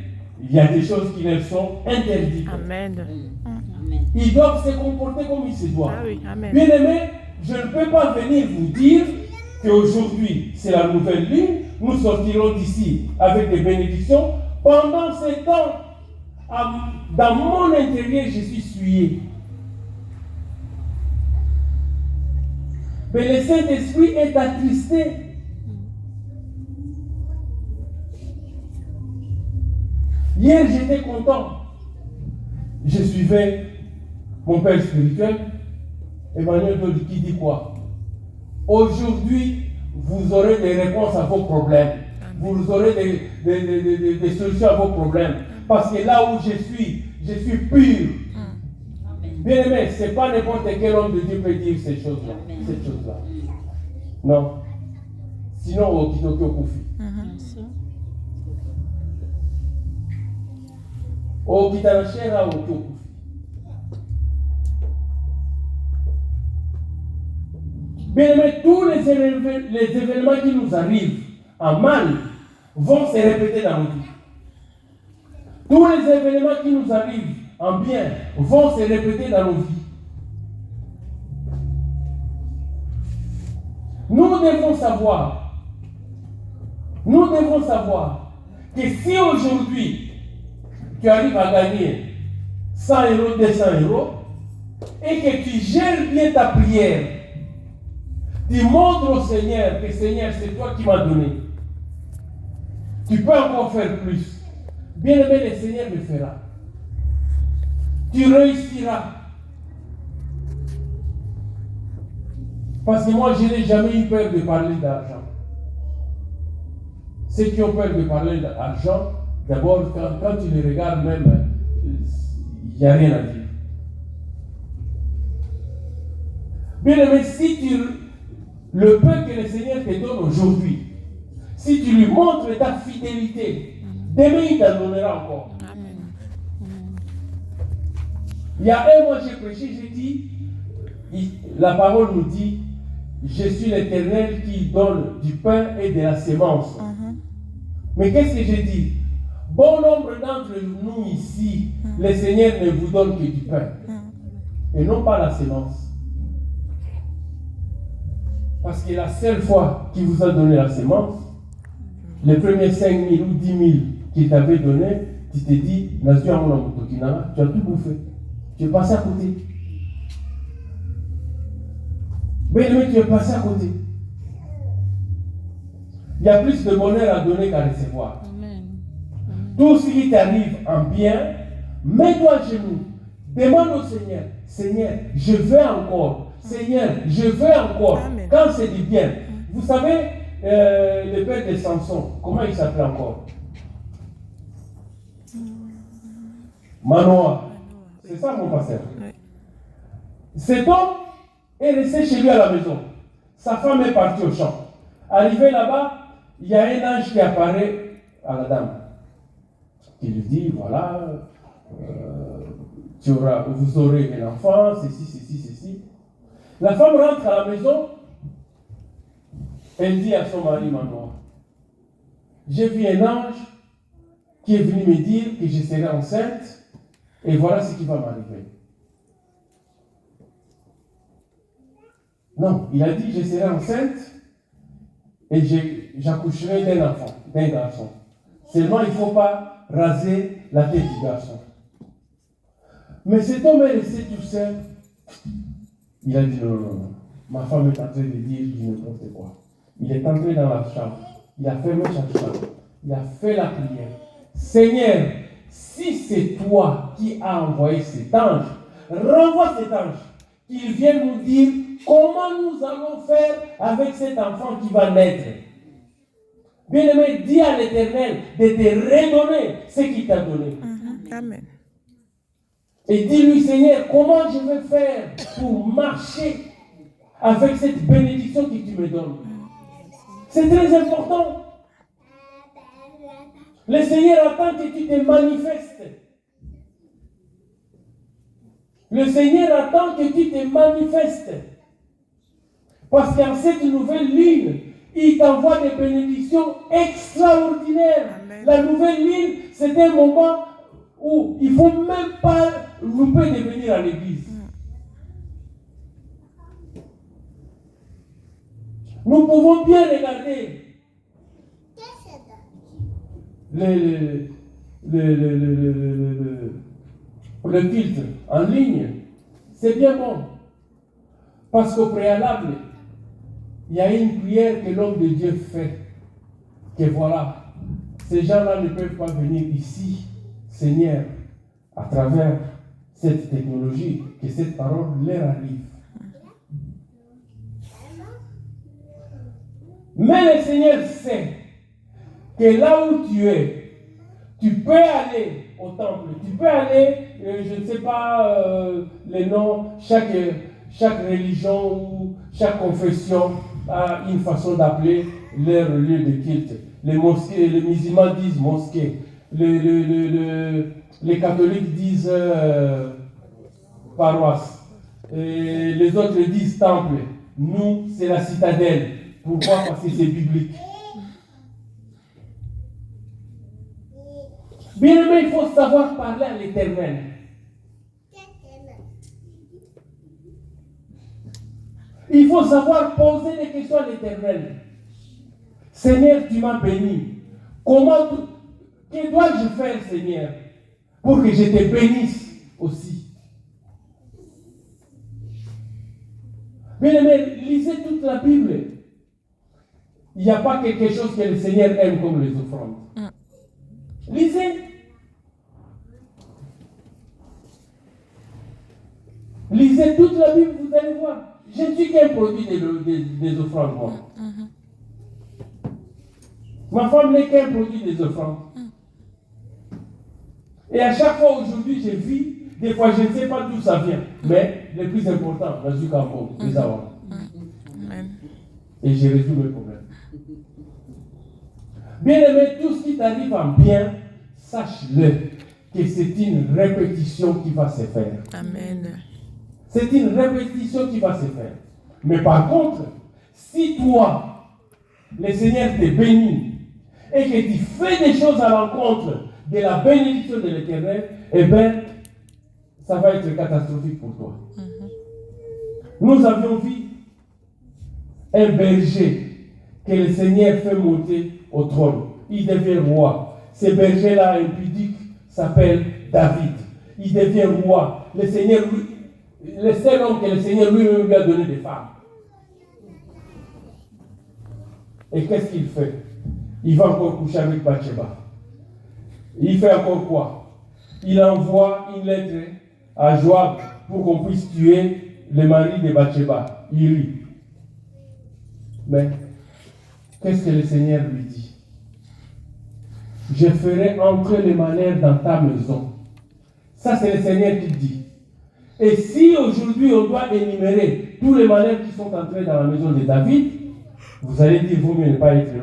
il y a des choses qui leur sont interdites. Amen. Ils doivent se comporter comme ils se doivent. Ah oui, amen. Bien aimé, je ne peux pas venir vous dire qu'aujourd'hui c'est la nouvelle ligne, nous sortirons d'ici avec des bénédictions. Pendant ce temps, dans mon intérieur, je suis souillé. Mais le Saint-Esprit est attristé. Hier, j'étais content. Je suivais mon père spirituel, Emmanuel Dodi, qui dit quoi? Aujourd'hui, vous aurez des réponses à vos problèmes. Vous aurez des solutions à vos problèmes. Parce que là où je suis pur. Bien aimé, ce n'est pas n'importe quel homme de Dieu peut dire ces choses-là. Non. Sinon, au Kinoki Okufi. Au Kitanachera, au Okufi. Bien aimé, tous les événements qui nous arrivent en mal vont se répéter dans nos vies. Tous les événements qui nous arrivent en bien vont se répéter dans nos vies. Nous devons savoir que si aujourd'hui tu arrives à gagner 100 euros, 200 euros, et que tu gères bien ta prière, tu montres au Seigneur que Seigneur, c'est toi qui m'as donné. Tu peux encore faire plus. Bien aimé, le Seigneur le fera. Tu réussiras. Parce que moi, je n'ai jamais eu peur de parler d'argent. Ceux qui ont peur de parler d'argent, d'abord, quand tu les regardes même, il n'y a rien à dire. Bien aimé, si le peu que le Seigneur te donne aujourd'hui, si tu lui montres ta fidélité, demain il t'en donnera encore. Amen. Il y a un mois, j'ai prêché, j'ai dit, la parole nous dit, je suis l'Éternel qui donne du pain et de la sémence. Mais qu'est-ce que j'ai dit? Bon nombre d'entre nous ici, le Seigneur ne vous donne que du pain et non pas la sémence. Parce que la seule fois qu'il vous a donné la sémence, les premiers 5 000 ou 10 000 qu'il t'avait donné, tu t'es dit, tu as tout bouffé. Tu es passé à côté. Mais tu es passé à côté. Il y a plus de bonheur à donner qu'à recevoir. Amen. Tout ce qui t'arrive en bien, mets-toi à genoux. Demande au Seigneur, Seigneur, je veux encore. Seigneur, je veux encore. Amen. Quand c'est du bien. Vous savez, le père de Samson, comment il s'appelait encore? Manoah. C'est ça mon pasteur. Oui. Cet homme est resté chez lui à la maison. Sa femme est partie au champ. Arrivé là-bas, il y a un ange qui apparaît à la dame. Qui lui dit, voilà, vous aurez un enfant, ceci. La femme rentre à la maison, elle dit à son mari Manoir, j'ai vu un ange qui est venu me dire que je serai enceinte, et voilà ce qui va m'arriver. Non, il a dit, je serai enceinte, et j'accoucherai d'un enfant, d'un garçon. Seulement, il ne faut pas raser la tête du garçon. Mais cet homme est resté tout seul. Il a dit non. Ma femme est en train de dire du n'importe quoi. Il est entré dans la chambre. Il a fermé sa chambre. Il a fait la prière. Seigneur, si c'est toi qui as envoyé cet ange, renvoie cet ange. Qu'il vienne nous dire comment nous allons faire avec cet enfant qui va naître. Bien-aimé, dis à l'Éternel de te redonner ce qu'il t'a donné. Amen. Et dis-lui, Seigneur, comment je vais faire pour marcher avec cette bénédiction que tu me donnes. C'est très important. Le Seigneur attend que tu te manifestes. Le Seigneur attend que tu te manifestes. Parce qu'en cette nouvelle ligne, il t'envoie des bénédictions extraordinaires. Amen. La nouvelle ligne, c'est un moment où il ne faut même pas louper de venir à l'église. Nous pouvons bien regarder le culte en ligne. C'est bien bon. Parce qu'au préalable, il y a une prière que l'homme de Dieu fait. Que voilà, ces gens-là ne peuvent pas venir ici, Seigneur, à travers cette technologie, que cette parole leur arrive. Mais le Seigneur sait que là où tu es, tu peux aller au temple, tu peux aller, je ne sais pas les noms, chaque religion ou chaque confession a une façon d'appeler leur lieu de culte. Les mosquées, les musulmans disent mosquée, les catholiques disent paroisse, et les autres disent temple. Nous, c'est la citadelle. Pourquoi? Parce que c'est biblique. Bien aimé, il faut savoir parler à l'Éternel. Il faut savoir poser des questions à l'Éternel. Seigneur, tu m'as béni. Que dois-je faire, Seigneur, pour que je te bénisse aussi? Bien aimé, lisez toute la Bible. Il n'y a pas quelque chose que le Seigneur aime comme les offrandes. Lisez. Lisez toute la Bible, vous allez voir. Je ne suis qu'un produit des offrandes, moi. Ma femme n'est qu'un produit des offrandes. Et à chaque fois aujourd'hui, je vis, des fois je ne sais pas d'où ça vient. Mais le plus important, je suis campo, les avoir. Et j'ai résolu mes problèmes. Bien aimé, tout ce qui t'arrive en bien, sache-le que c'est une répétition qui va se faire. Amen. C'est une répétition qui va se faire. Mais par contre, si toi, le Seigneur te bénit et que tu fais des choses à l'encontre de la bénédiction de l'Éternel, eh bien, ça va être catastrophique pour toi. Nous avions vu un berger que le Seigneur fait monter au trône. Il devient roi. Ce berger-là impudique s'appelle David. Il devient roi. Le Seigneur, le seul homme que le Seigneur lui-même lui a donné des femmes. Et qu'est-ce qu'il fait? Il va encore coucher avec Bathsheba. Il fait encore quoi? Il envoie une lettre à Joab pour qu'on puisse tuer le mari de Bathsheba, Uri. Mais qu'est-ce que le Seigneur lui dit? Je ferai entrer les malheurs dans ta maison. Ça, c'est le Seigneur qui dit. Et si aujourd'hui on doit énumérer tous les malheurs qui sont entrés dans la maison de David, vous allez dire, vaut mieux ne pas être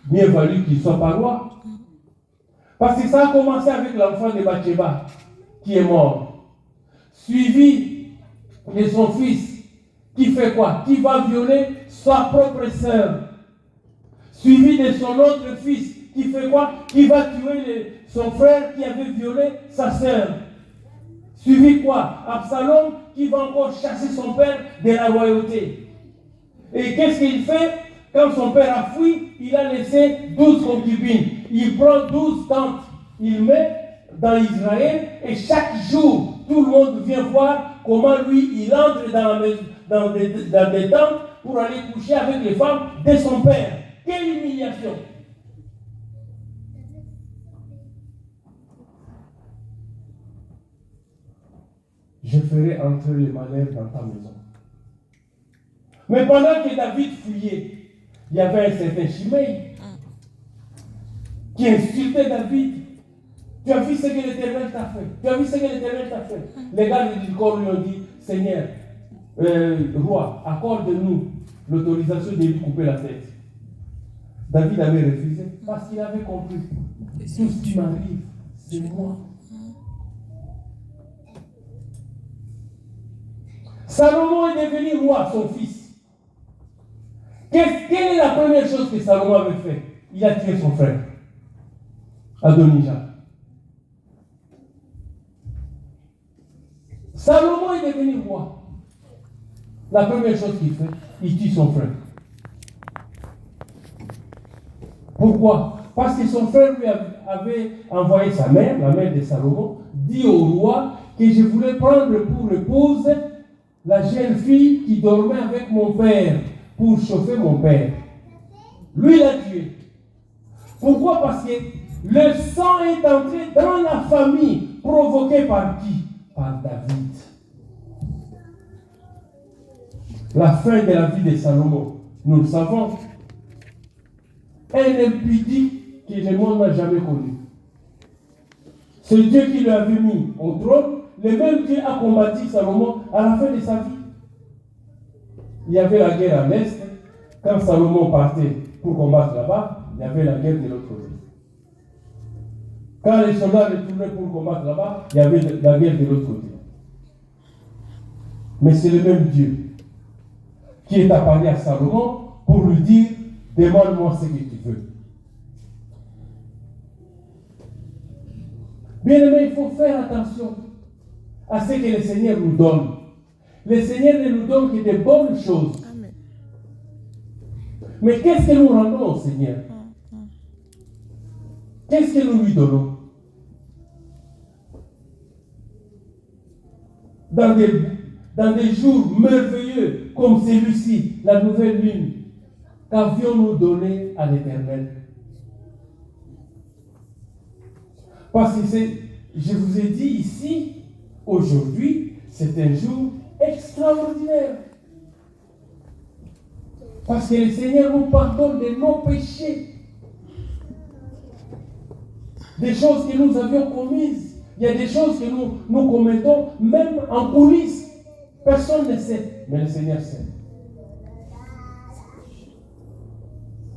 mieux valu qu'il soit pas roi. Parce que ça a commencé avec l'enfant de Bathsheba, qui est mort. Suivi de son fils, qui fait quoi? Qui va violer sa propre sœur. Suivi de son autre fils, qui fait quoi? Qui va tuer son frère qui avait violé sa sœur. Suivi quoi? Absalom, qui va encore chasser son père de la royauté. Et qu'est-ce qu'il fait? Quand son père a fui, il a laissé 12 concubines. Il prend 12 tentes. Il met dans Israël et chaque jour, tout le monde vient voir comment lui, il entre dans des tentes pour aller coucher avec les femmes de son père. Quelle humiliation! Je ferai entrer le malheur dans ta maison. Mais pendant que David fuyait, il y avait un certain Shimei qui insultait David. Tu as vu ce que l'Éternel t'a fait. Tu as vu ce que l'Éternel t'a fait. Les gars du corps lui ont dit, Seigneur, roi, accorde-nous l'autorisation de lui couper la tête. David avait refusé parce qu'il avait compris. Tout ce qui m'arrive, c'est moi. Salomon est devenu roi, son fils. Quelle est la première chose que Salomon avait fait? Il a tué son frère, Adonijah. Salomon est devenu roi. La première chose qu'il fait, il tue son frère. Pourquoi? Parce que son frère lui avait envoyé sa mère, la mère de Salomon, dit au roi que je voulais prendre pour épouse la jeune fille qui dormait avec mon père pour chauffer mon père. Lui l'a tué. Pourquoi? Parce que le sang est entré dans la famille, provoqué par qui? Par David. La fin de la vie de Salomon, nous le savons. Un impudique que le monde n'a jamais connu. C'est Dieu qui lui avait mis au trône. Le même Dieu a combattu Salomon à la fin de sa vie. Il y avait la guerre à l'est. Quand Salomon partait pour combattre là-bas, il y avait la guerre de l'autre côté. Quand les soldats retournaient pour combattre là-bas, il y avait la guerre de l'autre côté. Mais c'est le même Dieu qui est apparu à Salomon pour lui dire, demande-moi ce que tu veux. Bien aimé, il faut faire attention à ce que le Seigneur nous donne. Le Seigneur ne nous donne que des bonnes choses. Amen. Mais qu'est-ce que nous rendons au Seigneur? Qu'est-ce que nous lui donnons? Dans des jours merveilleux comme celui-ci, la nouvelle lune, qu'avions-nous donné à l'Éternel? Parce que je vous ai dit ici, aujourd'hui, c'est un jour extraordinaire. Parce que le Seigneur nous pardonne de nos péchés. Des choses que nous avions commises. Il y a des choses que nous commettons même en coulisses. Personne ne sait, mais le Seigneur sait.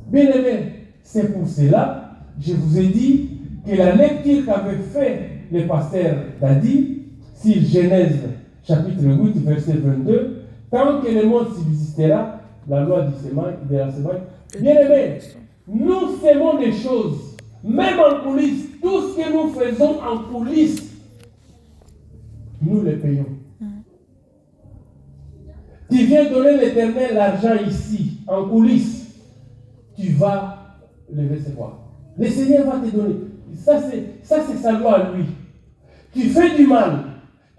Bien aimé, c'est pour cela, je vous ai dit que la lecture qu'avait fait le pasteur Dadi, sur Genèse chapitre 8, verset 22, tant que le monde subsistera, la loi de la semaine. Bien aimé, nous faisons des choses, même en coulisses, tout ce que nous faisons en coulisses, nous les payons. Tu viens donner l'Éternel l'argent ici, en coulisses, tu vas le recevoir. Le Seigneur va te donner. Ça, c'est sa loi à lui. Tu fais du mal,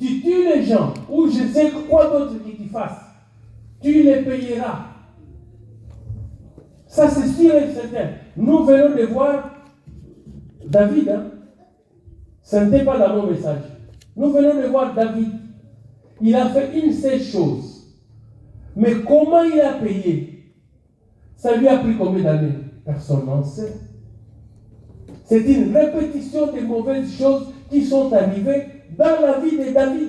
tu tues les gens, ou je sais quoi d'autre que tu fasses, tu les payeras. Ça, c'est sûr et certain. Nous venons de voir David. Ce n'était pas dans mon message. Nous venons de voir David. Il a fait une seule chose. Mais comment il a payé? Ça lui a pris combien d'années? Personne n'en sait. C'est une répétition des mauvaises choses qui sont arrivées dans la vie de David.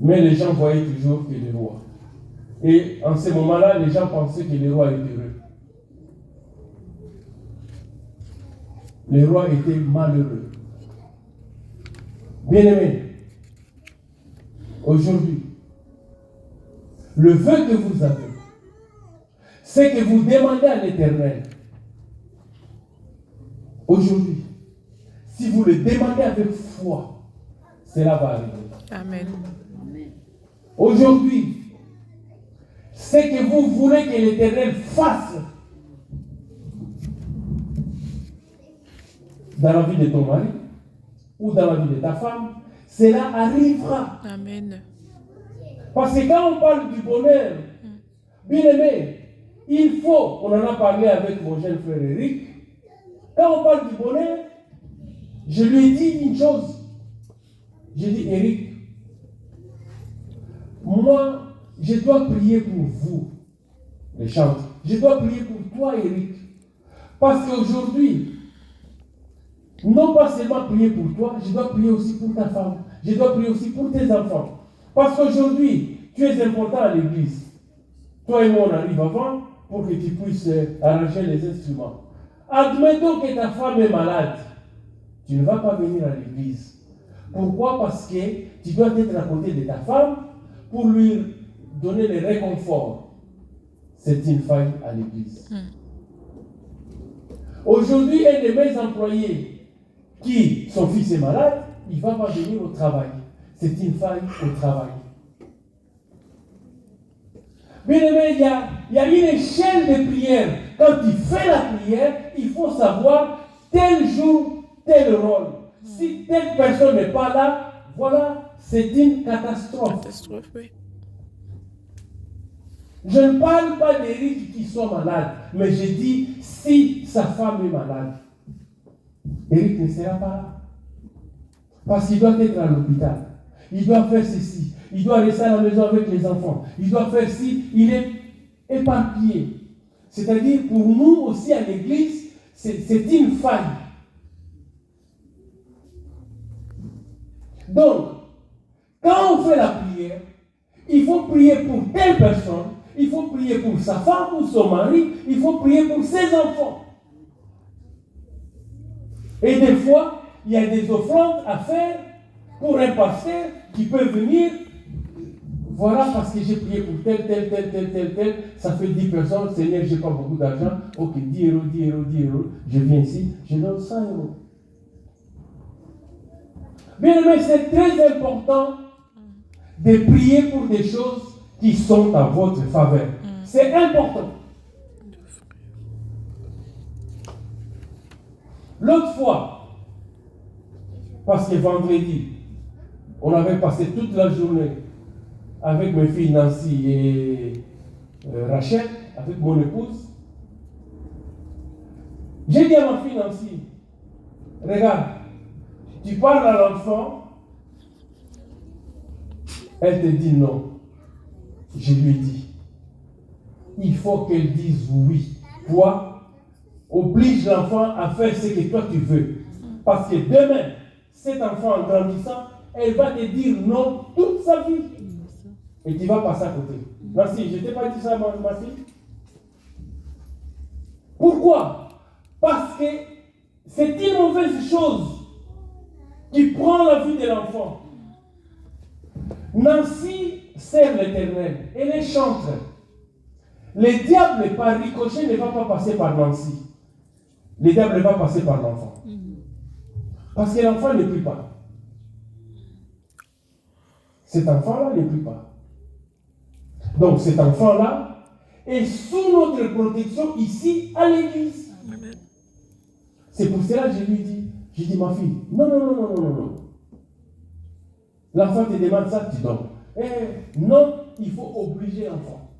Mais les gens voyaient toujours que le roi. Et en ce moment-là, les gens pensaient que le roi était heureux. Le roi était malheureux. Bien-aimé, aujourd'hui, le vœu que vous avez, c'est que vous demandez à l'Éternel. Aujourd'hui, si vous le demandez avec foi, cela va arriver. Amen. Aujourd'hui, c'est que vous voulez que l'Éternel fasse dans la vie de ton mari ou dans la vie de ta femme, cela arrivera. Amen. Parce que quand on parle du bonheur, bien aimé, il faut, on en a parlé avec mon jeune frère Eric, quand on parle du bonheur, je lui ai dit une chose. J'ai dit, Eric, moi, je dois prier pour vous, les chantres. Je dois prier pour toi, Eric. Parce qu'aujourd'hui, non pas seulement prier pour toi, je dois prier aussi pour ta femme. Je dois prier aussi pour tes enfants. Parce qu'aujourd'hui, tu es important à l'église. Toi et moi, on arrive avant pour que tu puisses arranger les instruments. Admettons que ta femme est malade. Tu ne vas pas venir à l'église. Pourquoi? Parce que tu dois être à côté de ta femme pour lui donner le réconfort. C'est une faille à l'église. Aujourd'hui, un de mes employés qui, son fils est malade, il ne va pas venir au travail. C'est une faille au travail. Bien aimé, il y a une échelle de prière. Quand tu fais la prière, il faut savoir tel jour, tel rôle. Si telle personne n'est pas là, voilà, c'est une catastrophe. Catastrophe, oui. Je ne parle pas d'Éric qui sont malades, mais je dis si sa femme est malade, Éric ne sera pas là. Parce qu'il doit être à l'hôpital. Il doit faire ceci. Il doit rester à la maison avec les enfants. Il doit faire ci. Il est éparpillé. C'est-à-dire, pour nous aussi à l'église, c'est une faille. Donc, quand on fait la prière, il faut prier pour telle personne, il faut prier pour sa femme ou son mari, il faut prier pour ses enfants. Et des fois, il y a des offrandes à faire pour un pasteur qui peut venir. Voilà, parce que j'ai prié pour tel, ça fait 10 personnes, Seigneur, je n'ai pas beaucoup d'argent, ok, 10 euros, je viens ici, je donne 100 euros. Bien aimé, c'est très important de prier pour des choses qui sont à votre faveur. C'est important. L'autre fois, parce que vendredi, on avait passé toute la journée avec mes filles Nancy et Rachel, avec mon épouse. J'ai dit à ma fille Nancy, regarde, tu parles à l'enfant, elle te dit non. Je lui ai dit, il faut qu'elle dise oui. Toi, oblige l'enfant à faire ce que toi tu veux. Parce que demain, cet enfant en grandissant, elle va te dire non toute sa vie. Et tu vas passer à côté. Nancy, je ne t'ai pas dit ça, ma fille. Pourquoi? Parce que c'est une mauvaise chose qui prend la vie de l'enfant. Nancy sert l'Éternel. Elle est chantre. Le diable, par ricochet, ne va pas passer par Nancy. Le diable va passer par l'enfant. Parce que l'enfant ne prie pas. Cet enfant-là ne prie pas. Donc cet enfant-là est sous notre protection ici à l'église. C'est pour cela que je lui dis, ma fille, non. L'enfant te demande ça, tu donnes. Non, il faut obliger l'enfant.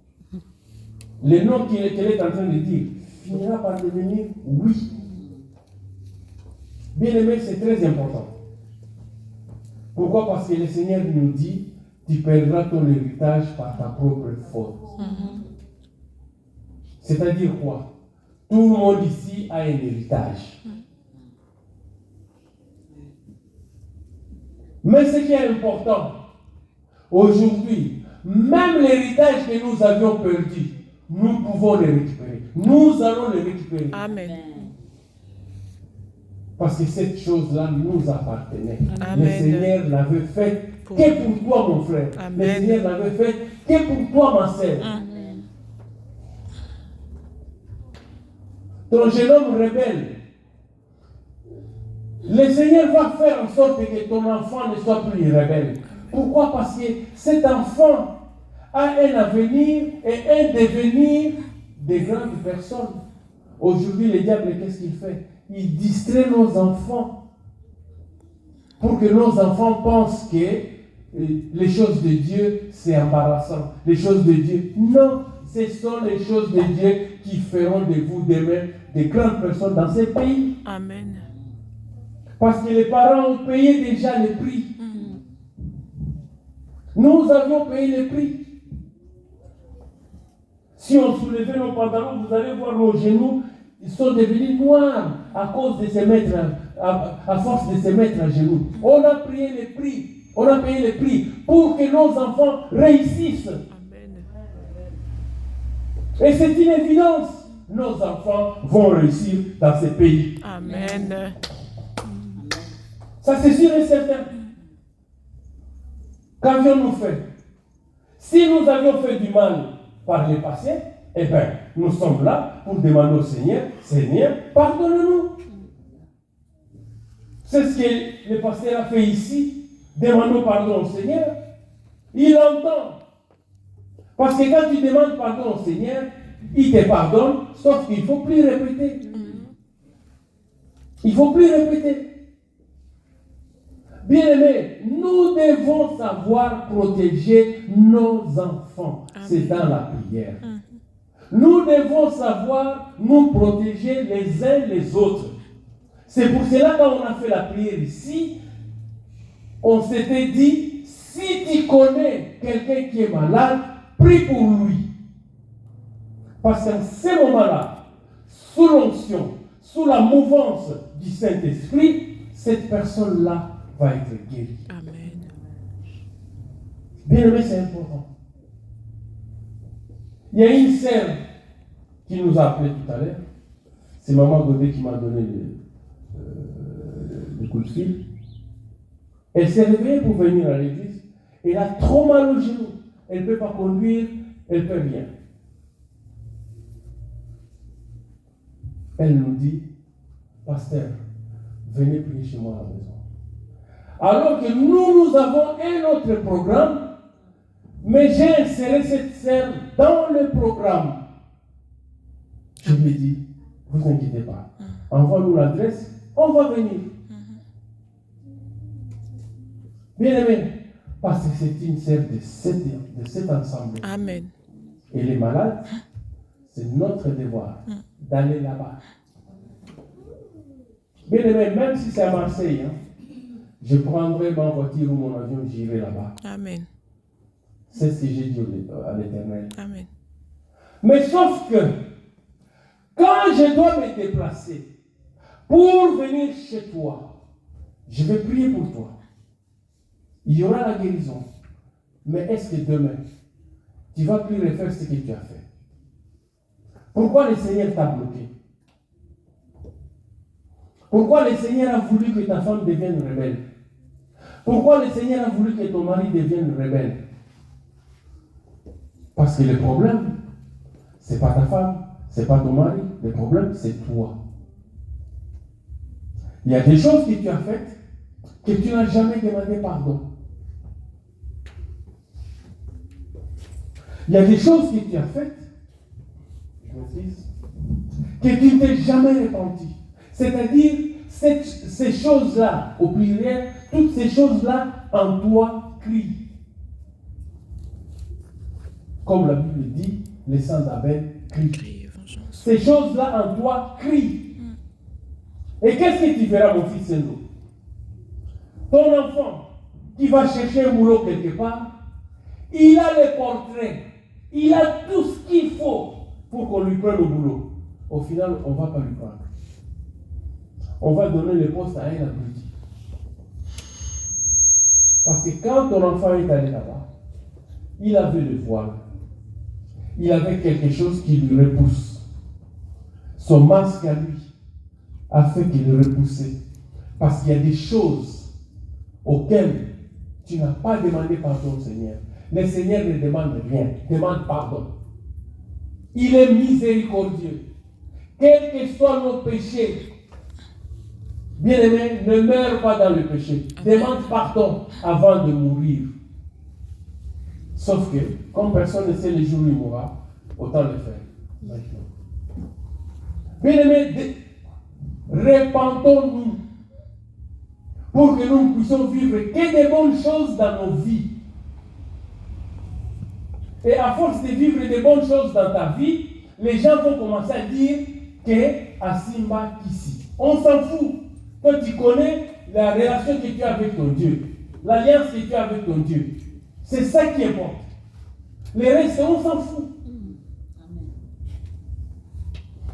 Le non qu'elle est en train de dire finira par devenir oui. Bien aimé, c'est très important. Pourquoi? Parce que le Seigneur nous dit, tu perdras ton héritage par ta propre faute. C'est-à-dire quoi? Tout le monde ici a un héritage. Mais ce qui est important, Aujourd'hui, même l'héritage que nous avions perdu, nous pouvons le récupérer. Nous allons le récupérer. Amen. Parce que cette chose-là nous appartenait. Amen. Le Seigneur l'avait fait que pour toi, mon frère. Amen. Le Seigneur l'avait fait que pour toi, ma sœur. Amen. Ton jeune homme rebelle, le Seigneur va faire en sorte que ton enfant ne soit plus rebelle. Pourquoi? Parce que cet enfant a un avenir et un devenir de grandes personnes. Aujourd'hui, le diable, qu'est-ce qu'il fait? Il distrait nos enfants pour que nos enfants pensent que les choses de Dieu, c'est embarrassant. Les choses de Dieu, non, ce sont les choses de Dieu qui feront de vous demain des grandes personnes dans ces pays. Amen. Parce que les parents ont payé déjà le prix. Nous avions payé le prix. Si on soulevait nos pantalons, vous allez voir nos genoux, ils sont devenus noirs à cause de se mettre, à force de se mettre à genoux. On a payé le prix. On a payé le prix pour que nos enfants réussissent. Amen. Et c'est une évidence. Nos enfants vont réussir dans ces pays. Amen. Ça, c'est sûr et certain. Qu'avions-nous fait? Si nous avions fait du mal par le passé, eh bien, nous sommes là pour demander au Seigneur, Seigneur, pardonne-nous. C'est ce que le pasteur a fait ici. Demandons pardon au Seigneur. Il entend. Parce que quand tu demandes pardon au Seigneur, il te pardonne, sauf qu'il ne faut plus répéter. Il ne faut plus répéter. Bien-aimés, nous devons savoir protéger nos enfants. C'est dans la prière. Nous devons savoir nous protéger les uns les autres. C'est pour cela quand on a fait la prière ici, on s'était dit, si tu connais quelqu'un qui est malade, prie pour lui. Parce qu'en ce moment-là, sous l'onction, sous la mouvance du Saint-Esprit, cette personne-là va être guérie. Amen. Bien aimé, c'est important. Il y a une sœur qui nous a appelé tout à l'heure. C'est Maman Godet qui m'a donné le coup de fil. Elle s'est réveillée pour venir à l'église. Elle a trop mal au genou. Elle ne peut pas conduire, elle ne peut rien. Elle nous dit, pasteur, venez prier chez moi à la maison. Alors que nous avons un autre programme, mais j'ai inséré cette sœur dans le programme. Je lui ai dit, vous inquiétez pas, envoie-nous l'adresse, on va venir. Bien aimé, parce que c'est une sœur de cet ensemble. Amen. Elle est malade, c'est notre devoir d'aller là-bas. Bien aimé, même si c'est à Marseille, je prendrai ma voiture ou mon avion, j'irai là-bas. Amen. C'est ce que j'ai dit à l'Éternel. Amen. Mais sauf que, quand je dois me déplacer pour venir chez toi, je vais prier pour toi. Il y aura la guérison. Mais est-ce que demain, tu vas plus refaire ce que tu as fait? Pourquoi le Seigneur t'a bloqué? Pourquoi le Seigneur a voulu que ta femme devienne rebelle? Pourquoi le Seigneur a voulu que ton mari devienne rebelle? Parce que le problème, ce n'est pas ta femme, ce n'est pas ton mari. Le problème, c'est toi. Il y a des choses que tu as faites que tu n'as jamais demandé pardon. Il y a des choses que tu as faites, que tu ne t'es jamais repenti. C'est-à-dire, ces choses-là, au pluriel, toutes ces choses-là en toi crient. Comme la Bible dit, les sang d'Abel crient. Ces choses-là en toi crient. Et qu'est-ce que tu verras, mon fils Sendo? Ton enfant qui va chercher un boulot quelque part, il a les portraits, il a tout ce qu'il faut pour qu'on lui prenne le boulot. Au final, on ne va pas lui prendre. On va donner le poste à un abruti. Parce que quand ton enfant est allé là-bas, il avait le voile. Il avait quelque chose qui lui repousse. Son masque à lui a fait qu'il le repoussait. Parce qu'il y a des choses auxquelles tu n'as pas demandé pardon au Seigneur. Le Seigneur ne demande rien, demande pardon. Il est miséricordieux. Quels que soient nos péchés, bien-aimé, ne meurs pas dans le péché. Demande pardon avant de mourir. Sauf que, comme personne ne sait le jour où il mourra, autant le faire maintenant. Bien-aimé, répandons-nous pour que nous puissions vivre que des bonnes choses dans nos vies. Et à force de vivre des bonnes choses dans ta vie, les gens vont commencer à dire que Asimba ici. On s'en fout. Toi, tu connais la relation que tu as avec ton Dieu, l'alliance que tu as avec ton Dieu. C'est ça qui importe. Les restes, on s'en fout.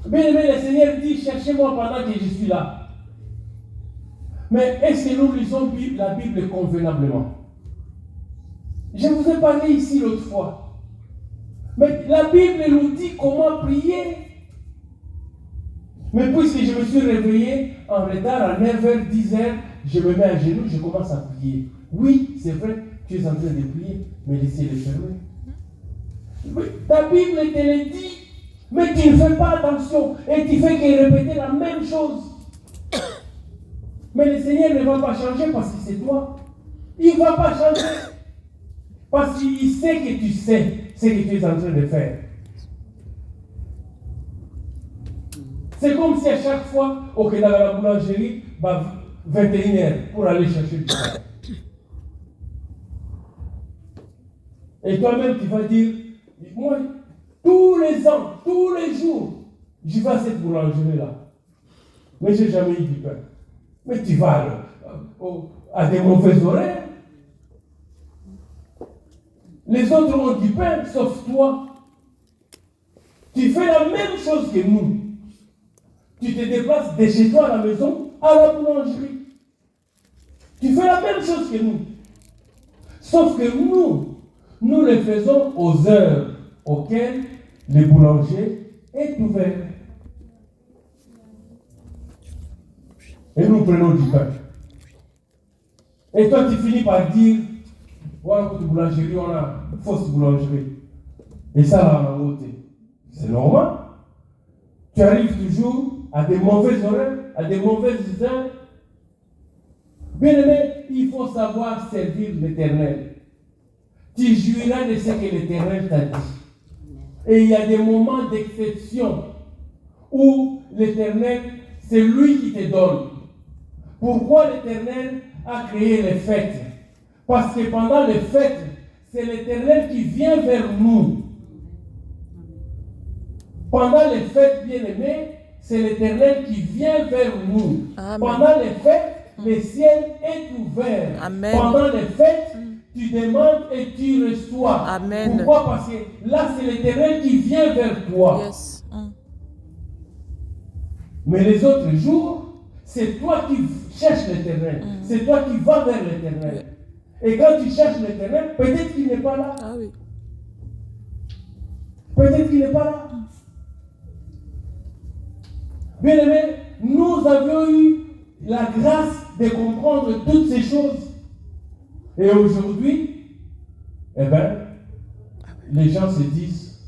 Bien aimé, le Seigneur dit, cherchez-moi pendant que je suis là. Mais est-ce que nous lisons la Bible convenablement? Je vous ai parlé ici l'autre fois. Mais la Bible nous dit comment prier. Mais puisque je me suis réveillé en retard à 9h, 10h, je me mets à genoux, je commence à prier. Oui, c'est vrai, tu es en train de prier, mais laissez-le fermer. Oui, ta Bible te le dit, mais tu ne fais pas attention et tu fais que répéter la même chose. Mais le Seigneur ne va pas changer parce que c'est toi. Il ne va pas changer. Parce qu'il sait que tu sais ce que tu es en train de faire. C'est comme si à chaque fois, au dans la boulangerie, 21h pour aller chercher du pain. Et toi-même, tu vas dire, moi, tous les ans, tous les jours, je vais à cette boulangerie-là. Mais je n'ai jamais eu du pain. Mais tu vas à des mauvais horaires. Les autres ont du pain, sauf toi. Tu fais la même chose que nous. Tu te déplaces de chez toi à la maison à la boulangerie. Tu fais la même chose que nous. Sauf que nous le faisons aux heures auxquelles le boulanger est ouvert. Et nous prenons du pain. Et toi, tu finis par dire, voilà pour une boulangerie, on a une fausse boulangerie. Et ça, là, en haute. C'est normal. Tu arrives toujours à des mauvaises horaires, à des mauvaises heures. Bien aimé, il faut savoir servir l'Éternel. Tu jouiras de ce que l'Éternel t'a dit. Et il y a des moments d'exception où l'Éternel, c'est lui qui te donne. Pourquoi l'Éternel a créé les fêtes? Parce que pendant les fêtes, c'est l'Éternel qui vient vers nous. Pendant les fêtes, bien-aimés, c'est l'Éternel qui vient vers nous. Amen. Pendant les fêtes, le ciel est ouvert. Amen. Pendant les fêtes, tu demandes et tu reçois. Amen. Pourquoi? Parce que là, c'est l'Éternel qui vient vers toi. Yes. Mais les autres jours, c'est toi qui cherches l'Éternel. C'est toi qui vas vers l'Éternel. Et quand tu cherches l'Éternel, peut-être qu'il n'est pas là. Ah oui. Peut-être qu'il n'est pas là. Bien aimé, nous avions eu la grâce de comprendre toutes ces choses. Et aujourd'hui, eh bien, les gens se disent,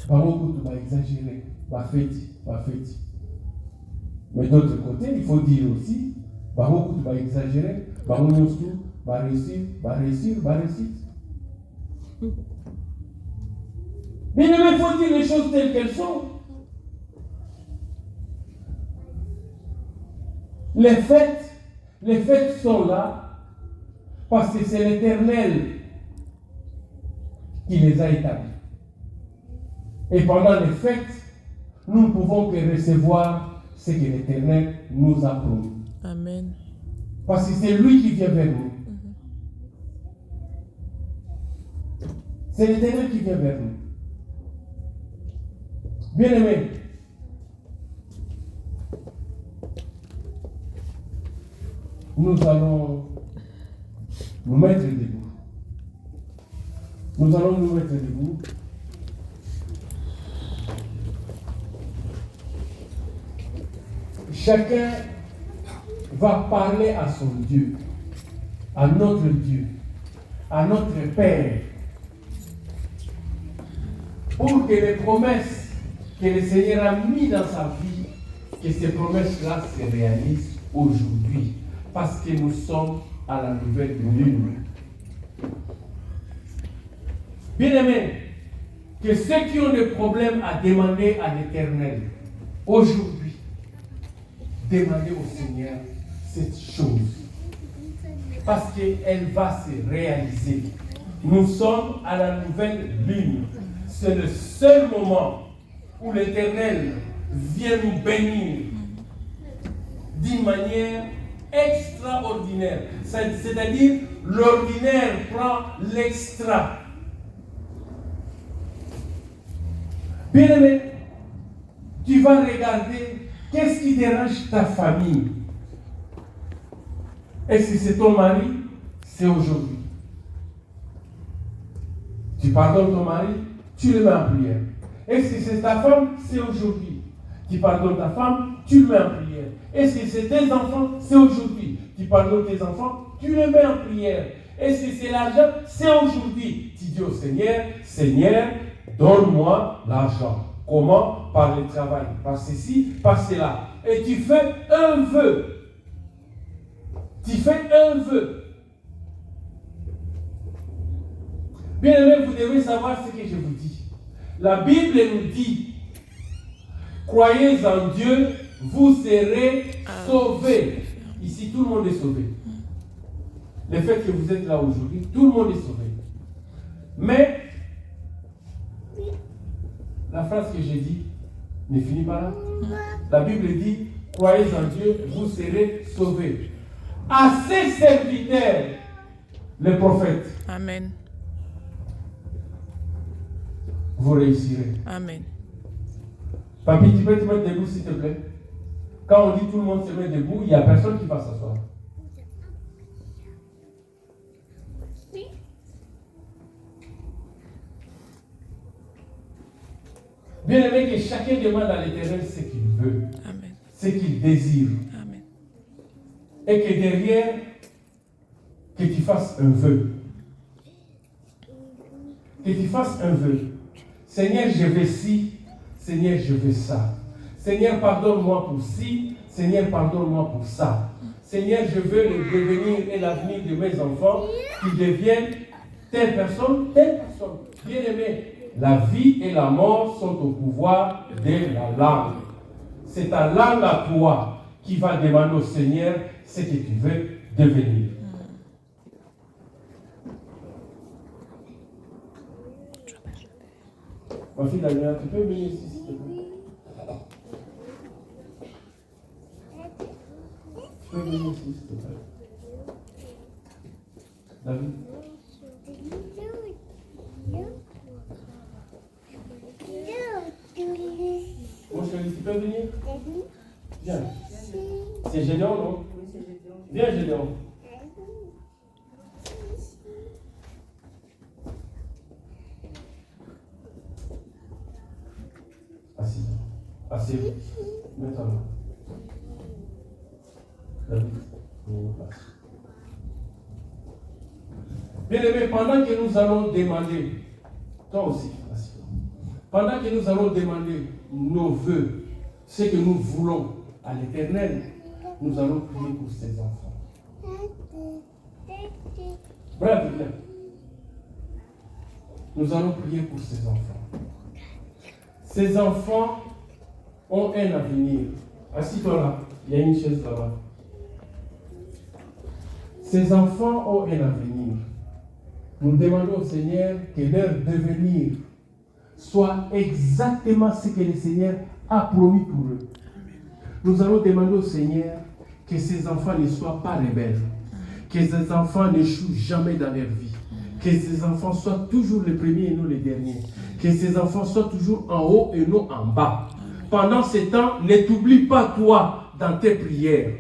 Baroku, tu vas exagérer, va fête. Mais d'autre côté, il faut dire aussi, Baroku, tu vas exagérer, Baroku, va réussir. Bien aimé, il faut dire les choses telles qu'elles sont. Les fêtes sont là parce que c'est l'Éternel qui les a établies. Et pendant les fêtes, nous ne pouvons que recevoir ce que l'Éternel nous a promis. Amen. Parce que c'est lui qui vient vers nous. C'est l'Éternel qui vient vers nous. Bien-aimés, nous allons nous mettre debout. Nous allons nous mettre debout. Chacun va parler à son Dieu, à notre Dieu, à notre Père, pour que les promesses que le Seigneur a mises dans sa vie, que ces promesses-là se réalisent aujourd'hui, parce que nous sommes à la nouvelle lune. Bien-aimés, que ceux qui ont des problèmes à demander à l'Éternel, aujourd'hui, demandez au Seigneur cette chose, parce qu'elle va se réaliser. Nous sommes à la nouvelle lune. C'est le seul moment où l'Éternel vient nous bénir d'une manière extraordinaire. C'est-à-dire, l'ordinaire prend l'extra. Bien-aimé, tu vas regarder qu'est-ce qui dérange ta famille. Est-ce que c'est ton mari? C'est aujourd'hui. Tu pardonnes ton mari, tu le mets en prière. Est-ce que c'est ta femme? C'est aujourd'hui. Tu pardonnes ta femme, tu le mets en prière. Est-ce que c'est tes enfants? C'est aujourd'hui. Tu pardonnes tes enfants, tu le mets en prière. Est-ce que c'est l'argent? C'est aujourd'hui. Tu dis au Seigneur, Seigneur, donne-moi l'argent. Comment? Par le travail, par ceci, par cela. Et tu fais un vœu. Tu fais un vœu. Bien aimé, vous devez savoir ce que je vous dis. La Bible nous dit, croyez en Dieu, vous serez sauvés. Ici, tout le monde est sauvé. Le fait que vous êtes là aujourd'hui, tout le monde est sauvé. Mais, la phrase que j'ai dit ne finit pas là. La Bible dit, croyez en Dieu, vous serez sauvés. À ses serviteurs, les prophètes. Amen. Vous réussirez. Amen. Papy, tu peux te mettre debout s'il te plaît. Quand on dit tout le monde se met debout, il n'y a personne qui va s'asseoir. Bien aimé, que chacun demande à l'Éternel ce qu'il veut, Amen. ce qu'il désire. Amen. Et que derrière, que tu fasses un vœu. Que tu fasses un vœu. Seigneur, je veux ci. Seigneur, je veux ça. Seigneur, pardonne-moi pour ci. Seigneur, pardonne-moi pour ça. Seigneur, je veux le devenir et l'avenir de mes enfants qui deviennent telle personne, telle personne. Bien aimé, la vie et la mort sont au pouvoir de la langue. C'est ta langue à toi qui va demander au Seigneur ce que tu veux devenir. Ma fille Daniela, tu peux venir ici, s'il te plaît? Tu peux venir ici, s'il te plaît? David? Mon chéri, tu peux venir? Viens. C'est Gédéon, non? Viens, Gédéon. Assis. Assis. Mets ta main. David, mets place. Bien aimé, pendant que nous allons demander, toi aussi, assis. Pendant que nous allons demander nos vœux, ce que nous voulons à l'Éternel, nous allons prier pour ces enfants. Bref, bien. Nous allons prier pour ces enfants. Ces enfants ont un avenir. Assis-toi là, il y a une chaise là-bas. Ces enfants ont un avenir. Nous demandons au Seigneur que leur devenir soit exactement ce que le Seigneur a promis pour eux. Nous allons demander au Seigneur que ces enfants ne soient pas rebelles, que ces enfants n'échouent jamais dans leur vie, que ces enfants soient toujours les premiers et non les derniers, que ces enfants soient toujours en haut et non en bas. Pendant ce temps, ne t'oublie pas toi dans tes prières,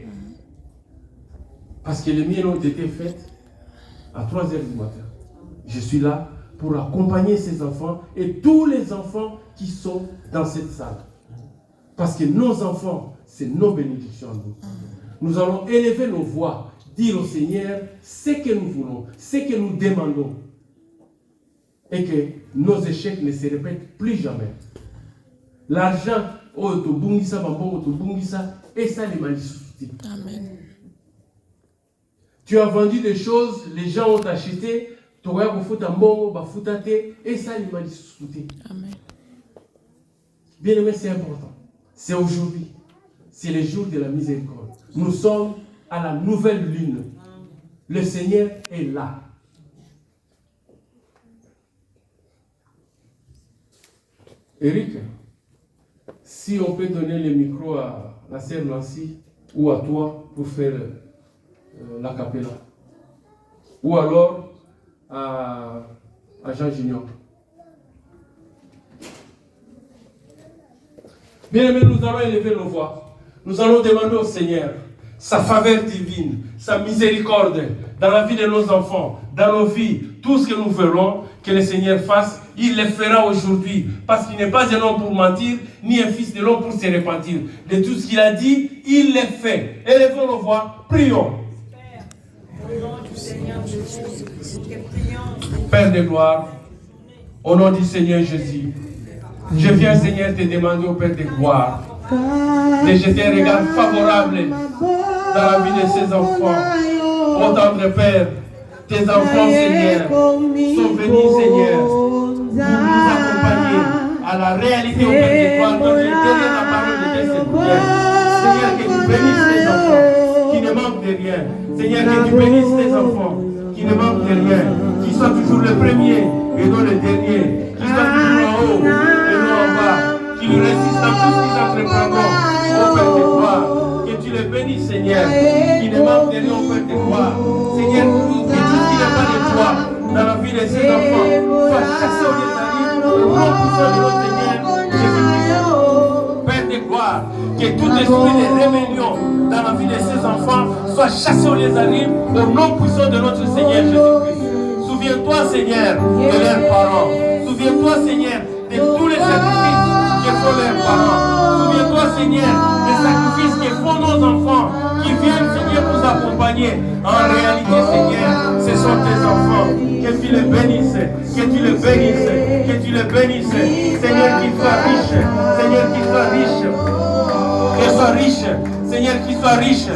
parce que les miennes ont été faites à 3 heures du matin. Je suis là pour accompagner ces enfants et tous les enfants qui sont dans cette salle. Parce que nos enfants, c'est nos bénédictions à nous. Nous allons élever nos voix, dire au Seigneur ce que nous voulons, ce que nous demandons. Et que nos échecs ne se répètent plus jamais. L'argent, et ça les malisuti. Amen. Tu as vendu des choses, les gens ont acheté, tu as et ça les malisuti. Amen. Bien aimé, c'est important. C'est aujourd'hui. C'est le jour de la miséricorde. Nous sommes à la nouvelle lune. Le Seigneur est là. Eric, si on peut donner le micro à la sœur Nancy ou à toi pour faire la capella. Ou alors à Jean Junior. Bien aimé, nous allons élever nos voix. Nous allons demander au Seigneur sa faveur divine, sa miséricorde dans la vie de nos enfants, dans nos vies. Tout ce que nous verrons que le Seigneur fasse, il le fera aujourd'hui. Parce qu'il n'est pas un homme pour mentir, ni un fils de l'homme pour se repentir. De tout ce qu'il a dit, il le fait. Élevons nos voix, prions. Père de gloire, au nom du Seigneur Jésus, je viens, Seigneur, te demander au Père de gloire de jeter un regard favorable dans la vie de ces enfants. Ô tendre Père, tes enfants, Seigneur, sont venus, Seigneur, pour nous accompagner à la réalité au Père de gloire, donc je donne la parole de Dieu, Seigneur, que tu bénisses tes enfants qui ne manquent de rien. Seigneur, que tu bénisses tes enfants qui ne manquent de rien, qui soient toujours le premier et non le dernier, qui soient toujours en haut et non en bas, qui nous résistent dans tout ce qu'ils entreprendront, au Père de gloire. Que tu les bénisses, Seigneur, qui ne manquent de rien au Père de gloire. Seigneur, que tout ce qui n'est pas de toi dans la vie de ces enfants soit chassé au lieu d'arriver, au nom puissant de notre Seigneur Jésus-Christ. Père de gloire, que tout esprit de rébellion dans la vie de ces enfants soit chassé au lieu d'arriver, au nom puissant de notre Seigneur Jésus-Christ. Souviens-toi, Seigneur, de leurs parents. Souviens-toi, Seigneur, de tous les sacrifices que font leurs parents. Souviens-toi, Seigneur, des sacrifices que font nos enfants, qui viennent, Seigneur, nous accompagner. En réalité, Seigneur, ce sont tes enfants. Que tu les bénisses, que tu les bénisses, que tu les bénisses. Seigneur, qu'ils soient riches, Seigneur, qu'ils soient riches. Qu'ils soient riches, Seigneur, qu'ils soient riches,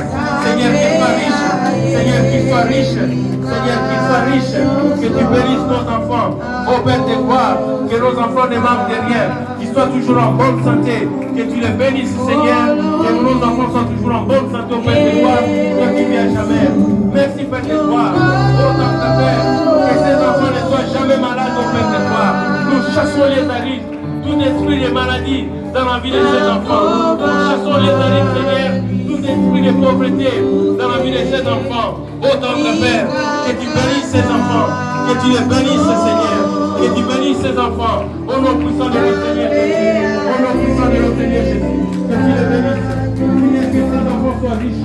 Seigneur, qu'ils soient riches, Seigneur, qu'ils soient riches, Seigneur, qu'ils soient riches, que tu bénisses nos enfants, ô Père de gloire, que nos enfants ne manquent de rien, qu'ils soient toujours en bonne santé, que tu les bénisses, Seigneur, que nos enfants soient toujours en bonne santé, ô Père de gloire, que tu viens jamais. Merci, Père de gloire, ô notre Père, que ces enfants ne soient jamais malades, ô Père de gloire. Nous chassons les arrives, tout esprit de maladie dans la vie de ces enfants. Nous chassons les arrives, Seigneur, tout esprit de pauvreté dans la vie de ces enfants. Ô tendre Père, que tu bénisses ces enfants, que tu les bénisses, Seigneur, que tu bénisses ces enfants, au nom puissant de notre Seigneur Jésus, au nom puissant de notre Seigneur Jésus, que tu les bénisses. Seigneur, que ces enfants soient riches,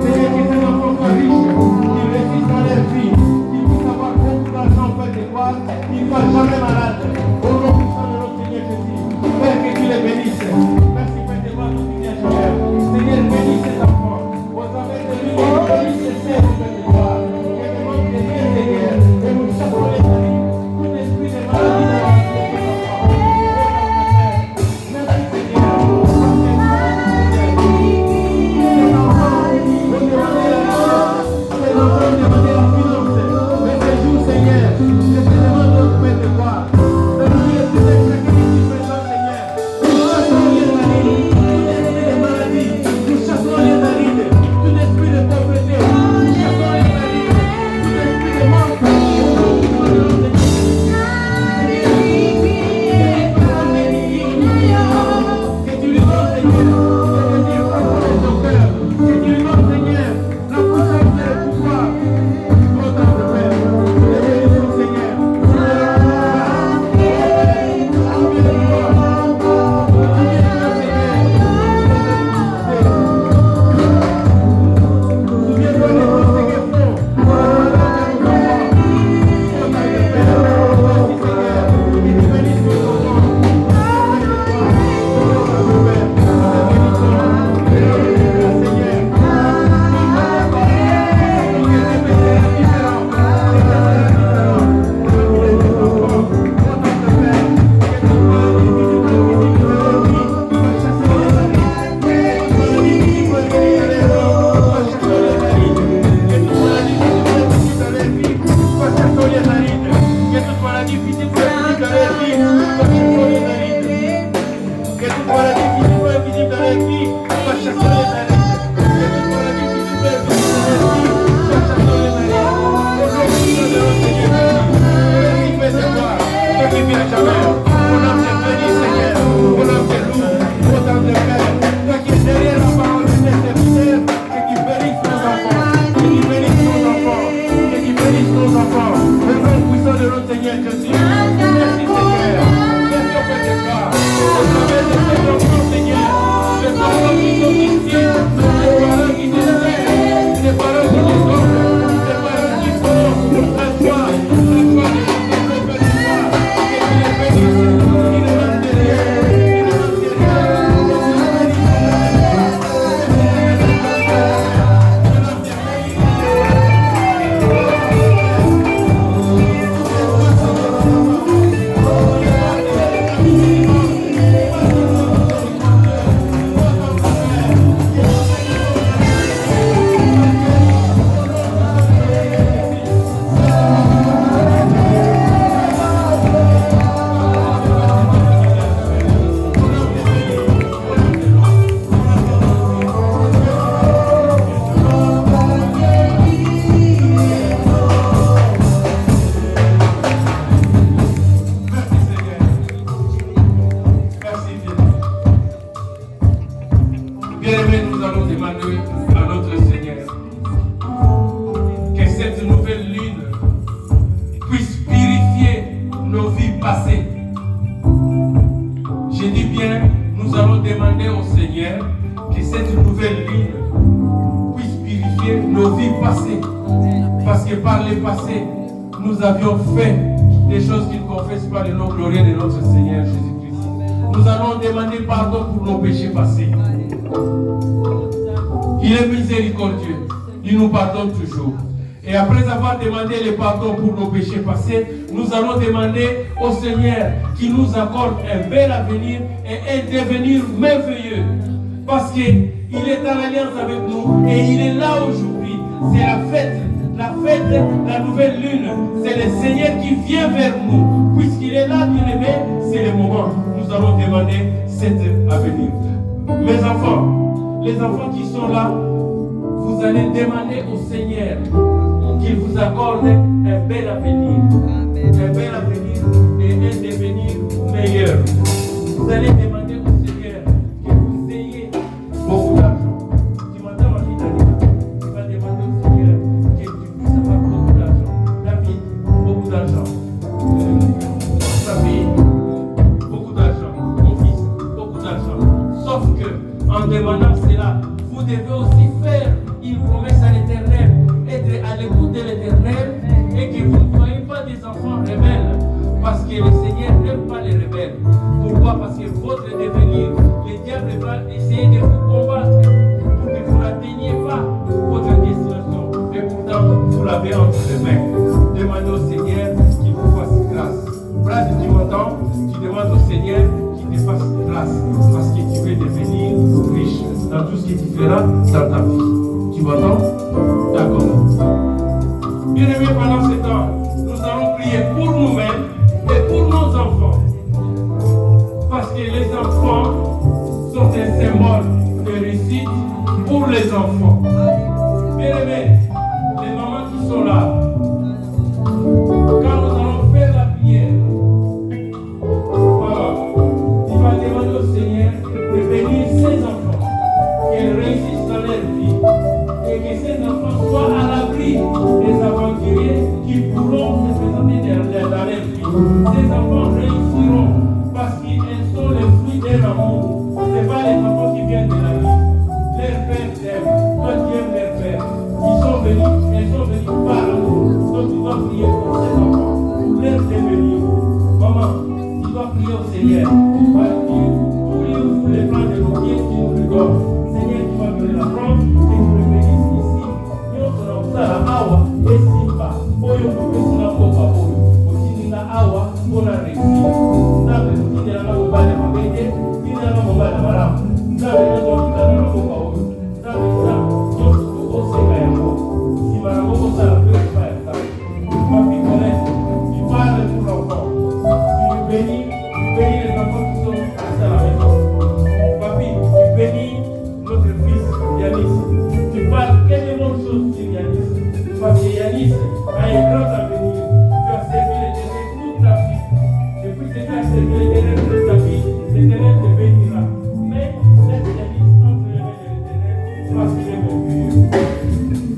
Seigneur, que ces enfants soient riches, qu'ils réussissent dans leur vie, qu'ils puissent avoir beaucoup d'argent, Père de gloire, qu'ils ne soient jamais malades, au nom puissant de notre Seigneur Jésus. Père, que tu les bénisses. Merci, Père de gloire, que tu viens jamais. Seigneur, bénis ces enfants. Au travers de lui, bénis ces sœurs, Père de gloire. Que ne manque de rien, Seigneur. Et nous chassons les amis. Tout esprit de maladie dans la vie de ces enfants. Merci, Seigneur. Ces enfants vont demander la richesse. Ces enfants vont demander la finance. Mais ces jours, Seigneur, je te demande, Père de gloire. Bien-aimés, nous allons demander à notre Seigneur que cette nouvelle lune puisse purifier nos vies passées. Je dis bien, nous allons demander au Seigneur que cette nouvelle lune puisse purifier nos vies passées. Parce que par le passé, nous avions fait des choses qui ne confessent pas le nom glorieux de notre Seigneur Jésus-Christ. Nous allons demander pardon pour nos péchés passés. Il est miséricordieux. Il nous pardonne toujours. Et après avoir demandé le pardon pour nos péchés passés, nous allons demander au Seigneur qu'il nous accorde un bel avenir et un devenir merveilleux. Parce qu'il est en alliance avec nous et il est là aujourd'hui. C'est la fête, la nouvelle lune. C'est le Seigneur qui vient vers nous. Puisqu'il est là, bien-aimé, c'est le moment. Nous allons demander cet avenir. Mes enfants, les enfants qui sont là, vous allez demander au Seigneur qu'il vous accorde un bel avenir. Un bel avenir et un devenir meilleur. Vous allez demander au Seigneur que vous ayez beaucoup d'argent. Tu m'entends, ma fille Daniela? Tu vas demander au Seigneur que tu puisses avoir beaucoup d'argent. David, beaucoup d'argent. Ta fille, beaucoup d'argent. Mon fils, beaucoup d'argent. Sauf que, en demandant cela, vous devez aussi faire une promesse à l'Éternel, être à l'écoute de l'Éternel et que vous ne soyez pas des enfants rebelles. Parce que le Seigneur n'aime pas les rebelles. Pourquoi? Parce que votre devenir, le diable va essayer de vous combattre pour que vous n'atteigniez pas votre destination. Et pourtant, vous l'avez entre les mains. Demandez au Seigneur qu'il vous fasse grâce. Brad, tu m'entends? Tu demandes au Seigneur qu'il te fasse grâce. Parce que tu veux devenir riche dans tout ce que tu feras dans ta vie. Tu m'entends? D'accord. Bien aimé, pendant ce temps, nous allons prier pour nous-mêmes et pour nos enfants. Parce que les enfants sont un symbole de réussite pour les enfants. Bien aimé, les mamans qui sont là, quand nous allons faire la prière, tu vas demander au Seigneur de bénir ses enfants, qu'ils réussissent dans leur vie et que ces enfants soient à l'abri des aventuriers qui pourront se présenter dans leur vie. Ces enfants réussiront parce qu'ils sont les fruits d'un amour. Ce n'est pas les enfants qui viennent de la vie. Leur père t'aime, toi tu aimes leur père. Ils sont venus par amour. Donc tu dois prier pour ces enfants, pour leur devenir. Maman, tu dois prier au Seigneur. Tous les plans de nos pieds, tu nous le donnes. Seigneur, tu vas donner la France et tu le bénisses ici. Nous sommes dans la awa et simba. Oyo kupesina kopa oyo. Otininga awa pona réussir. Nabe otinela na mobile mabete, tinela na mobile malamu. Nabe nyoto otinela na kopa oyo. Nabe sa nyoto oseka yango. Sima na moko sala pe kopa ya sa. Papi Colette, tu parles pour l'enfant. Tu bénis les enfants qui sont à la maison. Papi, tu bénis notre fils Yanis. Tu parles quelle bonne chose sur Yanis. Parce que Yanis a un grand avenir. Tu as servi l'Éternel toute ta vie. Depuis que tu as servi l'Éternel toute ta vie, l'Éternel te bénira. Mais laisse Yanis entre les mains de l'Éternel parce qu'il est mon Dieu.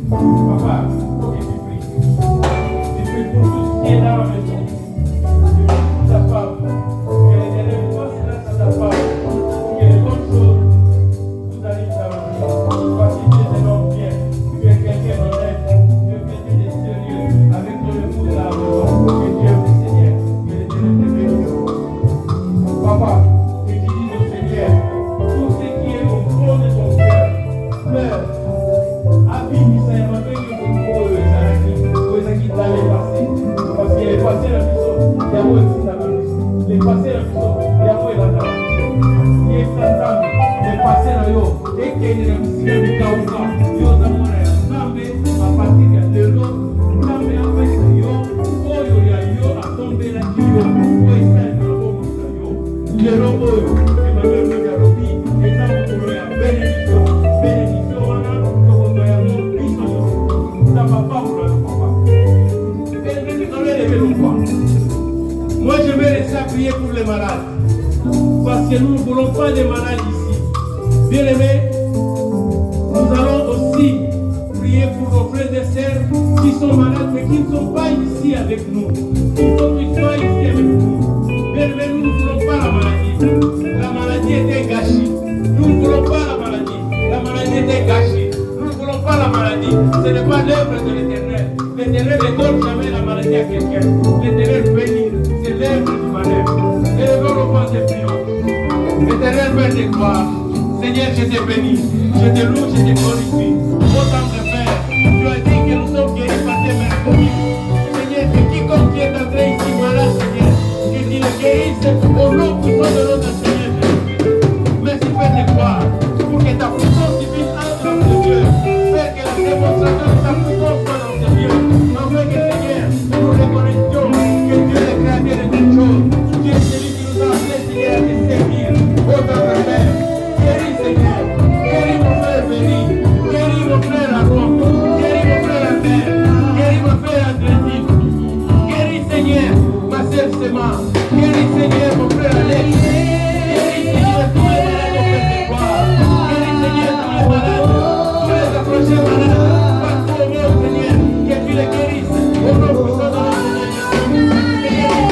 Papa, il faut que tu pries. Tu pries pour tout ce qui est dans la maison. Tu pries pour ta femme. Que l'Éternel fasse grâce à ta femme. Que les bonnes choses vous arrivent dans la vie. Parce que tu es un homme bien. Tu es quelqu'un d'honnête. Tu es quelqu'un de sérieux. Avec ton époux de la maison. Que Dieu aime le Seigneur. Que l'Éternel te bénisse. Papa, que tu dises au Seigneur tout ce qui est au fond de ton cœur. Pleure. Abîme-ça et m'appelle que mon corps est dans les passés. Parce que les passés la maison, il y a où est la maison. Les passés la maison, il y a où est la maison. Il y a ça, les passés la yo. Et qu'il y a une musique de Kaouka. Yo, d'abord, à partir de l'eau, Nambe a fait yo. Oyo ya yo a tombé la yo. Oyo ça est le bon yo. Le robot, Emmanuel Mogarobi, les gens pour la bénédiction. Bénédiction, on a, on doit y avoir ça va pas pour le papa. Moi, je vais laisser prier pour les malades. Parce que nous ne voulons pas des malades ici. Bien aimé, sont malades, mais qui ne sont pas ici avec nous. Il faut qu'ils soient ici avec nous. Mais nous ne voulons pas la maladie. La maladie était gâchée. Nous ne voulons pas la maladie. La maladie était gâchée. Nous ne voulons pas la maladie. Ce n'est pas l'œuvre de l'Éternel. L'Éternel ne donne jamais la maladie à quelqu'un. L'Éternel bénit. C'est l'œuvre du malheur. Élevons nos voix et prions. Éternel Père de gloire, Seigneur, je te bénis. Je te loue, je te glorifie. Ô tendre Père, tu as dit que nous sommes guéris par tes merveilles. Seigneur, que quiconque qui est entré ici malade, Seigneur, que tu le guérisses au nom puissant de notre Seigneur Jésus. Merci Père de gloire, pour que ta puissance divine entre dans tes lieux. Père, que la démonstration de ta puissance soit dans tes lieux. Afin que Seigneur, nous reconnaissions que Dieu est le créateur de toutes choses. Dieu est celui qui nous a appelés, Seigneur, à te servir. Ô tendre Père, guéris Seigneur, guéris mon frère Béni, guéris mon frère Aaron, guéris mon frère Albert, guéris mon frère Adrien, guéris Seigneur ma sœur Sema, guéris Seigneur mon frère Alex, guéris Seigneur tous les malades au Père de gloire, guéris Seigneur tous les malades, tous les approchés malades, partout au monde Seigneur, que tu les guérisses au nom puissant de notre Seigneur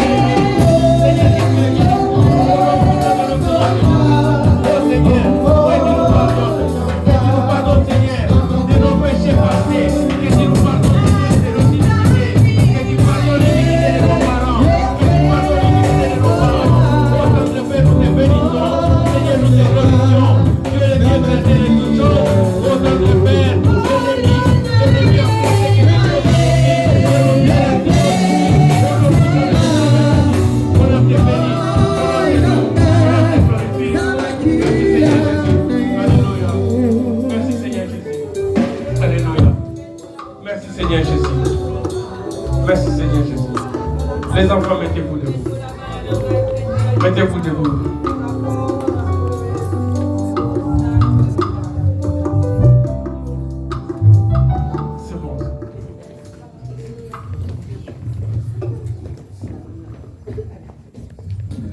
Jésus. Seigneur, que tu les guérisses au nom puissant de notre Seigneur Jésus. Seigneur, que tu nous pardonnes, Seigneur, de nos péchés passés, que tu nous pardonnes, Seigneur, de nos iniquités, que tu pardonnes l'iniquité de nos parents, que tu pardonnes l'iniquité de nos parents. Ô tendre Père, nous te bénissons, Seigneur, nous te glorifions, tu es le Dieu éternel de toutes choses. Ô tendre Père, l'ennemi a forcé que tu sois on a te béni, on a te loué, on a te glorifié. Merci Seigneur Jésus. Alléluia. Merci Seigneur Jésus. Merci Seigneur Jésus. Les enfants, mettez-vous debout. Mettez-vous debout. C'est bon.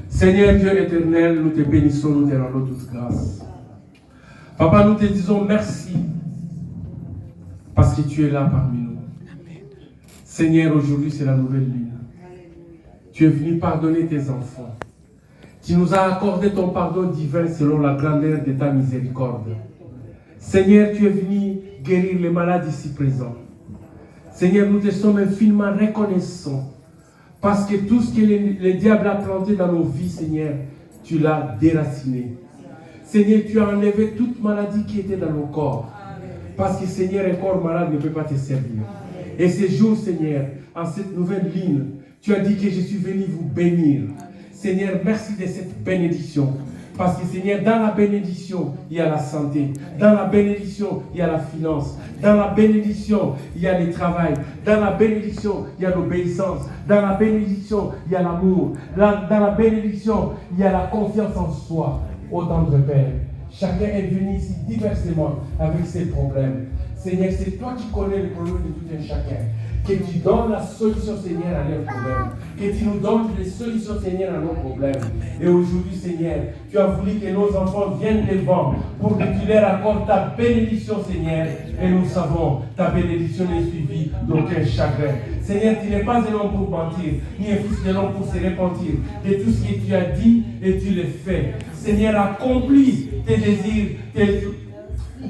Seigneur Dieu éternel, nous te bénissons, nous te rendons toute grâce. Papa, nous te disons merci parce que tu es là parmi nous. Seigneur, aujourd'hui c'est la nouvelle lune. Tu es venu pardonner tes enfants. Tu nous as accordé ton pardon divin selon la grandeur de ta miséricorde. Seigneur, tu es venu guérir les malades ici présents. Seigneur, nous te sommes infiniment reconnaissants parce que tout ce que le diable a planté dans nos vies, Seigneur, tu l'as déraciné. Seigneur, tu as enlevé toute maladie qui était dans nos corps. Parce que, Seigneur, un corps malade ne peut pas te servir. Et ce jour, Seigneur, en cette nouvelle ligne, tu as dit que je suis venu vous bénir. Seigneur, merci de cette bénédiction. Parce que, Seigneur, dans la bénédiction, il y a la santé. Dans la bénédiction, il y a la finance. Dans la bénédiction, il y a le travail. Dans la bénédiction, il y a l'obéissance. Dans la bénédiction, il y a l'amour. Dans la bénédiction, il y a la confiance en soi. Ô tendre Père, chacun est venu ici diversement avec ses problèmes. Seigneur, c'est toi qui connais les problèmes de tout un chacun. Que tu donnes la solution, Seigneur, à leurs problèmes. Que tu nous donnes les solutions, Seigneur, à nos problèmes. Et aujourd'hui, Seigneur, tu as voulu que nos enfants viennent devant pour que tu leur accordes ta bénédiction, Seigneur. Et nous savons, ta bénédiction n'est suivie d'aucun chagrin. Seigneur, tu n'es pas un homme pour mentir, ni un fils de l'homme pour se repentir de tout ce que tu as dit et tu le fais. Seigneur, accomplis tes désirs,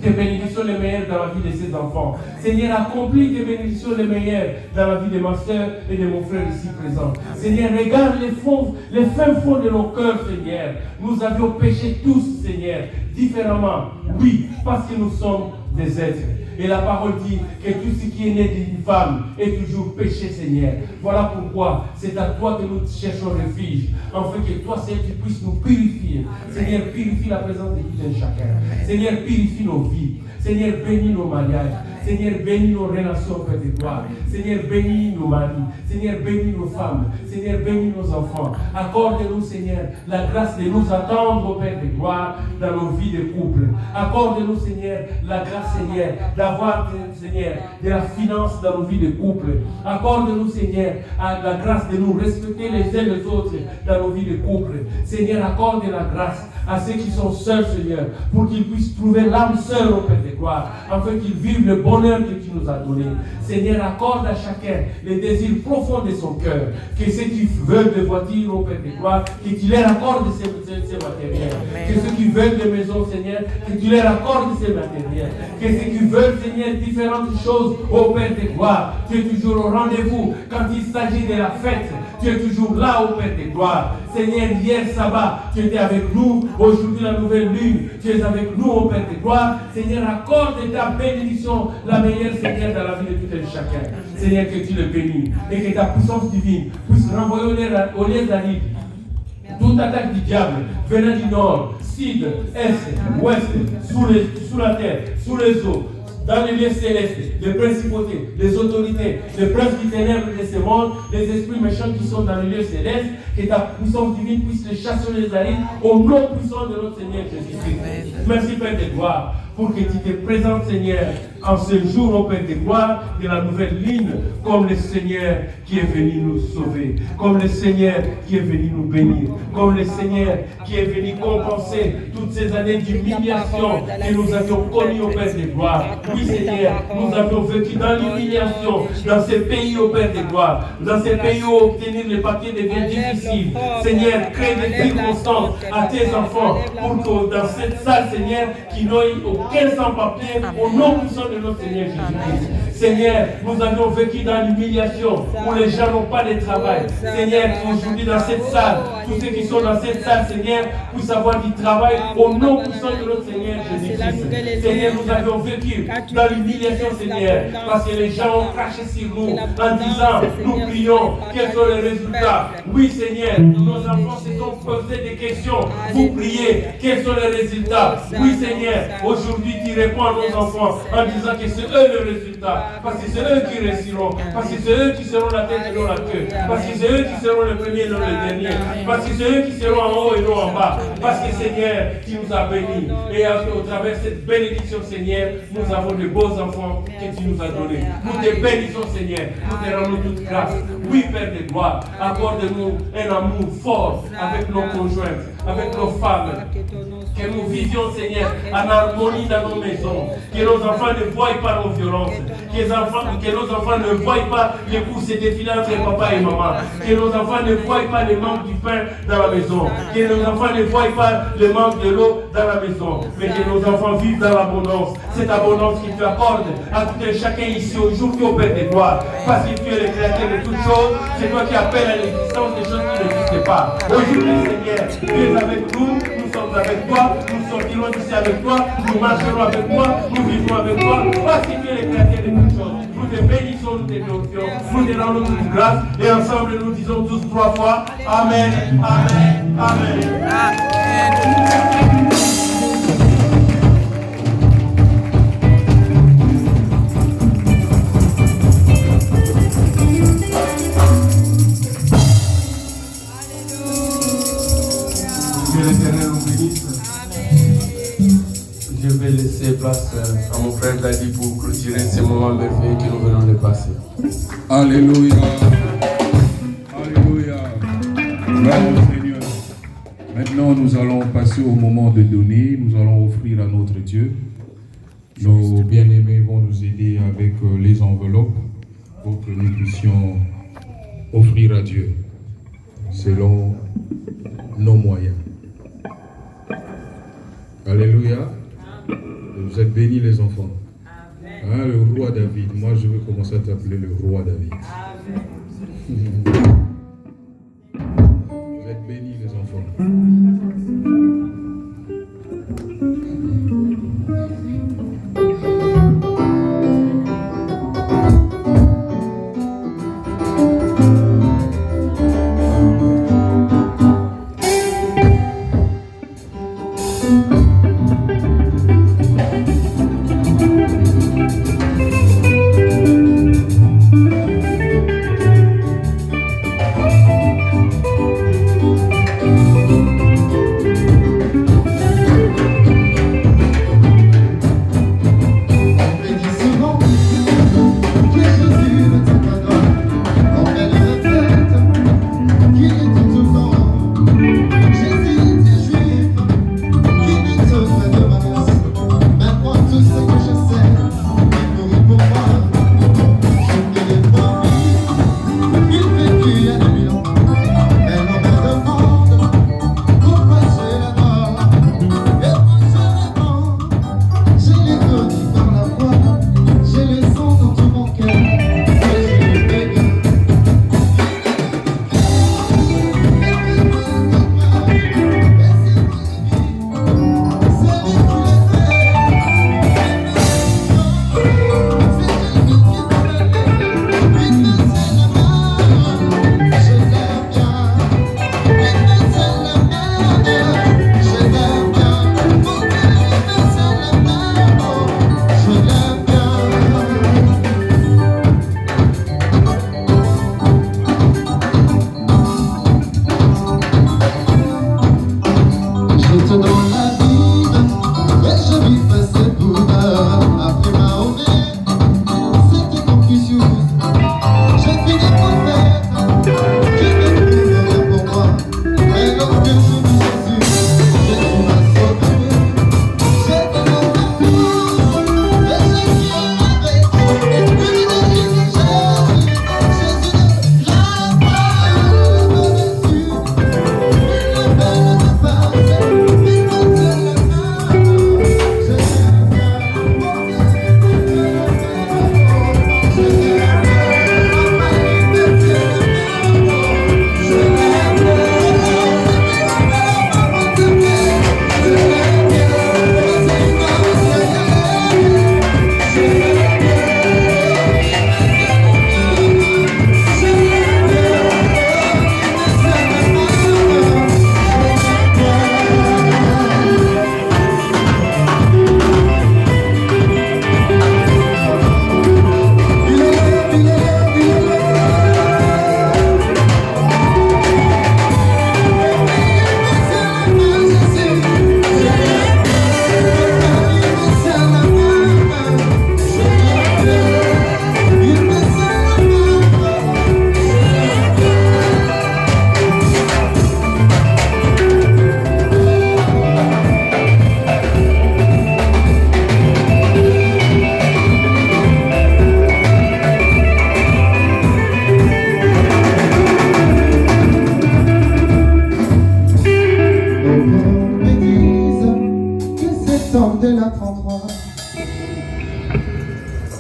tes bénédictions les meilleures dans la vie de ses enfants. Seigneur, accomplis tes bénédictions les meilleures dans la vie de ma soeur et de mon frère ici présent. Seigneur, regarde les fins fonds de nos cœurs, Seigneur. Nous avions péché tous, Seigneur, différemment. Oui, parce que nous sommes des êtres. Et la parole dit que tout ce qui est né d'une femme est toujours péché, Seigneur. Voilà pourquoi c'est à toi que nous cherchons refuge, afin que toi, Seigneur, tu puisses nous purifier. Seigneur, purifie la présence de tout un chacun. Seigneur, purifie nos vies. Seigneur, bénis nos mariages. Seigneur, bénis nos relations auprès de toi. Seigneur, bénis nos maris. Seigneur, bénis nos femmes. Seigneur, bénis nos enfants. Accorde-nous, Seigneur, la grâce de nous attendre au Père de gloire dans nos vies de couple. Accorde-nous, Seigneur, la grâce, Seigneur, d'avoir, Seigneur, de la finance dans nos vies de couple. Accorde-nous, Seigneur, la grâce de nous respecter les uns les autres dans nos vies de couple. Seigneur, accorde la grâce à ceux qui sont seuls, Seigneur, pour qu'ils puissent trouver l'âme seule au Père de gloire. gloire, afin qu'ils vivent le bonheur que tu nous as donné. Seigneur, accorde à chacun les désirs profonds de son cœur, que ceux qui veulent des voitures, ô Père de gloire, que tu leur accordes ces matériels. Que ceux qui veulent des maisons, Seigneur, que tu leur accordes ces matériels. Que ceux qui veulent, Seigneur, différentes choses, ô Père de gloire, tu es toujours au rendez-vous. Quand il s'agit de la fête, tu es toujours là, ô Père de gloire. Seigneur, hier sabbat, tu étais avec nous. Aujourd'hui, la nouvelle lune, tu es avec nous, ô Père de gloire. Seigneur, accorde ta bénédiction, la meilleure, Seigneur, dans la vie de tout et de chacun. Seigneur, que tu le bénis et que ta puissance divine puisse renvoyer au lieu d'Ali toute attaque du diable venant du nord, sud, est, ouest, sous la terre, sous les eaux, dans les lieux célestes, les principautés, les autorités, les princes du ténèbre de ce monde, les esprits méchants qui sont dans les lieux célestes, que ta puissance divine puisse les chasser les aliens au nom puissant de notre Seigneur Jésus-Christ. Merci Père de gloire pour que tu te présentes, Seigneur, en ce jour, au Père de gloire, de la nouvelle ligne, comme le Seigneur qui est venu nous sauver, comme le Seigneur qui est venu nous bénir, comme le Seigneur qui est venu compenser toutes ces années d'humiliation que nous avions connues, au Père de gloire. Oui, Seigneur, nous avions vécu dans l'humiliation, dans ces pays, au Père de gloire, dans ces pays où obtenir les papiers devient difficile. Seigneur, crée des circonstances à tes enfants pour que dans cette salle, Seigneur, qui n'ont aucun sans-papier, au nom puissant de notre Seigneur Jésus-Christ. Seigneur, nous avions vécu dans l'humiliation où les gens n'ont pas de travail. Seigneur, aujourd'hui dans cette salle, tous ceux qui sont dans cette salle, Seigneur, puissent avoir du travail au nom puissant de notre Seigneur Jésus-Christ. Seigneur, nous avions vécu dans l'humiliation, Seigneur, parce que les gens ont craché sur nous en disant, nous prions, quels sont les résultats? Oui, Seigneur, nos enfants se sont posés des questions. Vous priez, quels sont les résultats? Oui, Seigneur, aujourd'hui tu réponds à nos enfants en disant que c'est eux le résultat. Parce que c'est eux qui réussiront. Parce que c'est eux qui seront la tête et non la queue. Parce que c'est eux qui seront les premiers et non les derniers. Parce que c'est eux qui seront en haut et non en bas. Parce que Seigneur, tu nous as bénis. Et au travers de cette bénédiction, Seigneur, nous avons de beaux enfants que tu nous as donnés. Nous te bénissons, Seigneur. Nous te rendons toute grâce. Oui, Père de gloire, accorde-nous un amour fort avec nos conjoints, avec nos femmes. Que nous vivions, Seigneur, en harmonie dans nos maisons. Que nos enfants ne voient pas nos violences. Que nos enfants ne voient pas les coups se défiler entre papa et maman. Que nos enfants ne voient pas le manque du pain dans la maison. Que nos enfants ne voient pas le manque de l'eau dans la maison. Mais que nos enfants vivent dans l'abondance. Cette abondance que tu accordes à tout et chacun ici aujourd'hui au Père de gloire. Parce que tu es le créateur de toutes choses. C'est toi qui appelles à l'existence des choses qui n'existent pas. Aujourd'hui, Seigneur, tu es avec nous. Nous sommes avec toi. Nous sortirons d'ici avec toi. Nous marcherons avec toi. Nous vivrons avec toi. Parce que tu es le créateur de toutes choses. Nous te bénissons, nous te glorifions. Nous te rendons toute grâce. Et ensemble, nous disons tous 3 fois Amen, Amen, Amen. Amen. Que l'Éternel nous bénisse. Je vais laisser place à mon frère Dadi pour clôturer ce moment merveilleux que nous venons de passer. Alléluia. Alléluia. Gloire au Seigneur. Maintenant, nous allons passer au moment de donner. Nous allons offrir à notre Dieu. Nos bien-aimés vont nous aider avec les enveloppes pour que nous puissions offrir à Dieu selon nos moyens. Alléluia. Vous êtes bénis les enfants. Hein, le roi David. Moi je veux commencer à t'appeler le roi David. Vous êtes bénis les enfants.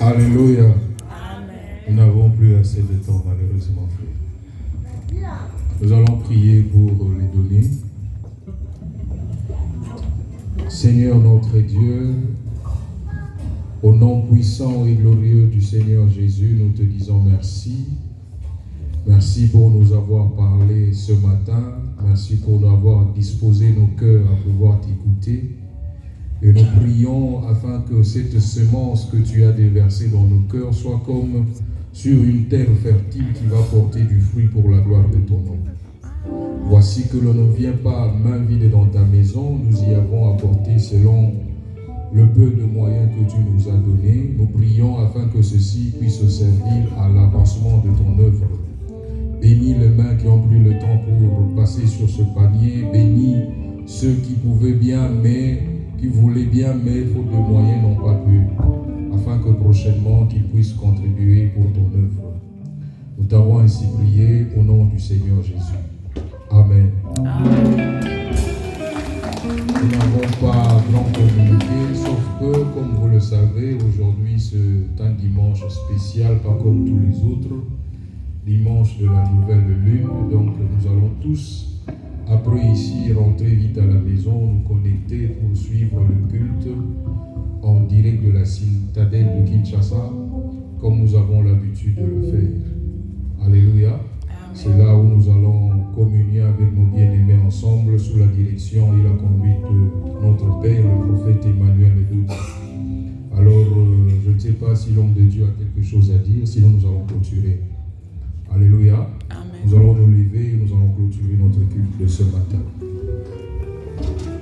Alléluia. Amen. Nous n'avons plus assez de temps, malheureusement, frère. Nous allons prier pour les donner. Seigneur notre Dieu, au nom puissant et glorieux du Seigneur Jésus, nous te disons merci. Merci pour nous avoir parlé ce matin. Merci pour nous avoir disposé nos cœurs à pouvoir t'écouter. Et nous prions afin que cette semence que tu as déversée dans nos cœurs soit comme sur une terre fertile qui va porter du fruit pour la gloire de ton nom. Voici que l'on ne vient pas main vide dans ta maison, nous y avons apporté selon le peu de moyens que tu nous as donnés. Nous prions afin que ceci puisse servir à l'avancement de ton œuvre. Bénis les mains qui ont pris le temps pour passer sur ce panier. Bénis ceux qui pouvaient bien, mais qui voulaient bien, mais faute de moyens n'ont pas pu. Afin que prochainement qu'ils puissent contribuer pour ton œuvre. Nous t'avons ainsi prié au nom du Seigneur Jésus. Amen. Nous n'avons pas grand communiqué, sauf que, comme vous le savez, aujourd'hui c'est un dimanche spécial, pas comme tous les autres, dimanche de la nouvelle lune. Donc nous allons tous, après ici, rentrer vite à la maison, nous connecter pour suivre le culte en direct de la citadelle de Kinshasa, comme nous avons l'habitude de le faire. Alléluia. C'est là où nous allons communier avec nos bien-aimés ensemble sous la direction et la conduite de notre Père, le prophète Emmanuel Edouard. Alors, je ne sais pas si l'homme de Dieu a quelque chose à dire, sinon nous allons clôturer. Alléluia. Amen. Nous allons nous lever et nous allons clôturer notre culte de ce matin.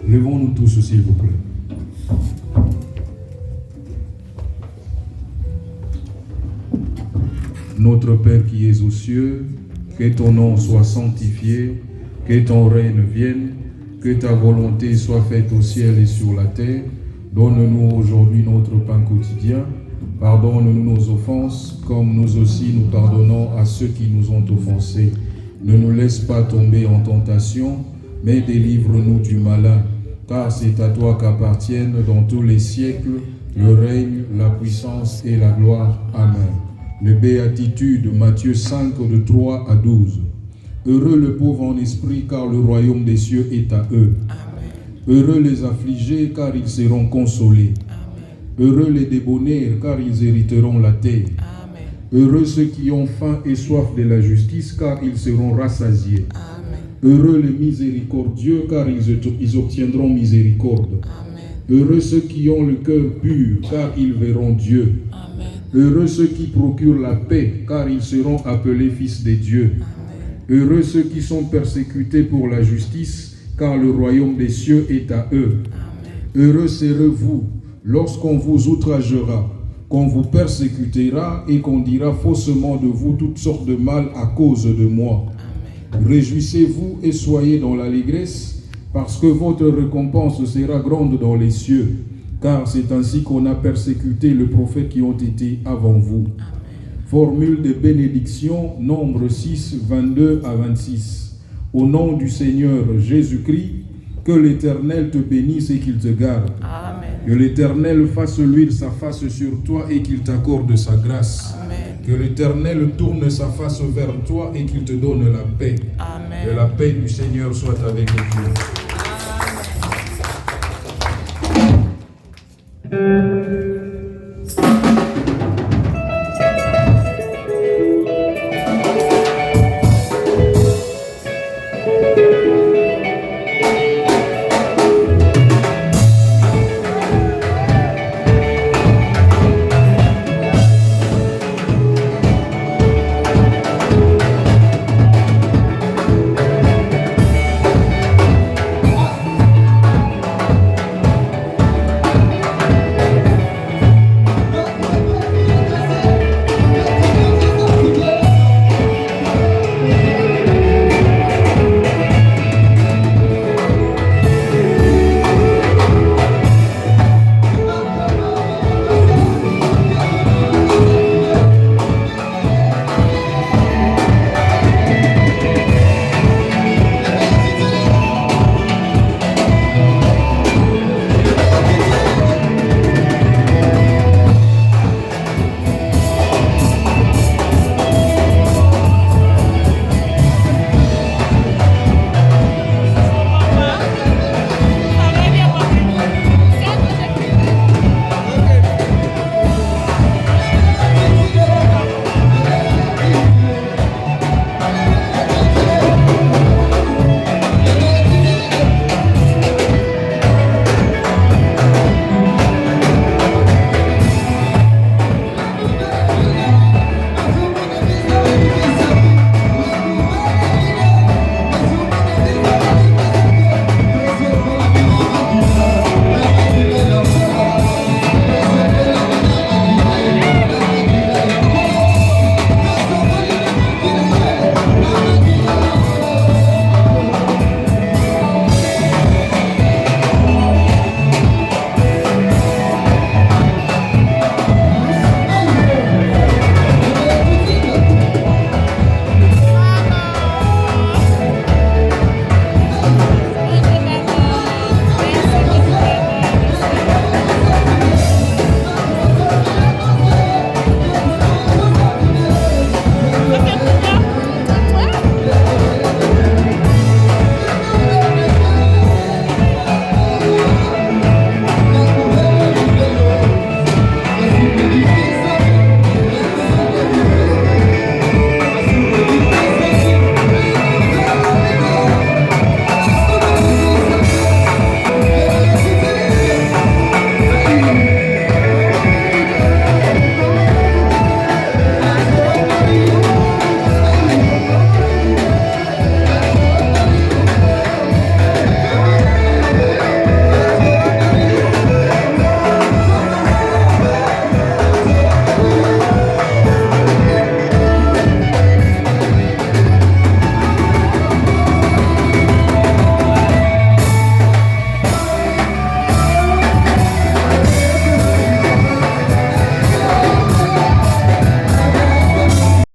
Levons-nous tous, s'il vous plaît. Notre Père qui es aux cieux, que ton nom soit sanctifié, que ton règne vienne, que ta volonté soit faite au ciel et sur la terre. Donne-nous aujourd'hui notre pain quotidien. Pardonne-nous nos offenses, comme nous aussi nous pardonnons à ceux qui nous ont offensés. Ne nous laisse pas tomber en tentation, mais délivre-nous du malin. Car c'est à toi qu'appartiennent dans tous les siècles le règne, la puissance et la gloire. Amen. Les béatitudes, Matthieu 5, de 3 à 12. Heureux le pauvre en esprit, car le royaume des cieux est à eux. Amen. Heureux les affligés, car ils seront consolés. Amen. Heureux les débonnaires, car ils hériteront la terre. Amen. Heureux ceux qui ont faim et soif de la justice, car ils seront rassasiés. Amen. Heureux les miséricordieux, car ils obtiendront miséricorde. Amen. Heureux ceux qui ont le cœur pur, car ils verront Dieu. Amen. Heureux ceux qui procurent la paix, car ils seront appelés fils de Dieu. Amen. Heureux ceux qui sont persécutés pour la justice, car le royaume des cieux est à eux. Amen. Heureux serez-vous lorsqu'on vous outragera, qu'on vous persécutera et qu'on dira faussement de vous toutes sortes de mal à cause de moi. Amen. Réjouissez-vous et soyez dans l'allégresse, parce que votre récompense sera grande dans les cieux. Car c'est ainsi qu'on a persécuté les prophètes qui ont été avant vous. Amen. Formule de bénédiction, Nombre 6, 22 à 26. Au nom du Seigneur Jésus-Christ, que l'Éternel te bénisse et qu'il te garde. Amen. Que l'Éternel fasse luire sa face sur toi et qu'il t'accorde sa grâce. Amen. Que l'Éternel tourne sa face vers toi et qu'il te donne la paix. Amen. Que la paix du Seigneur soit avec vous. Amen.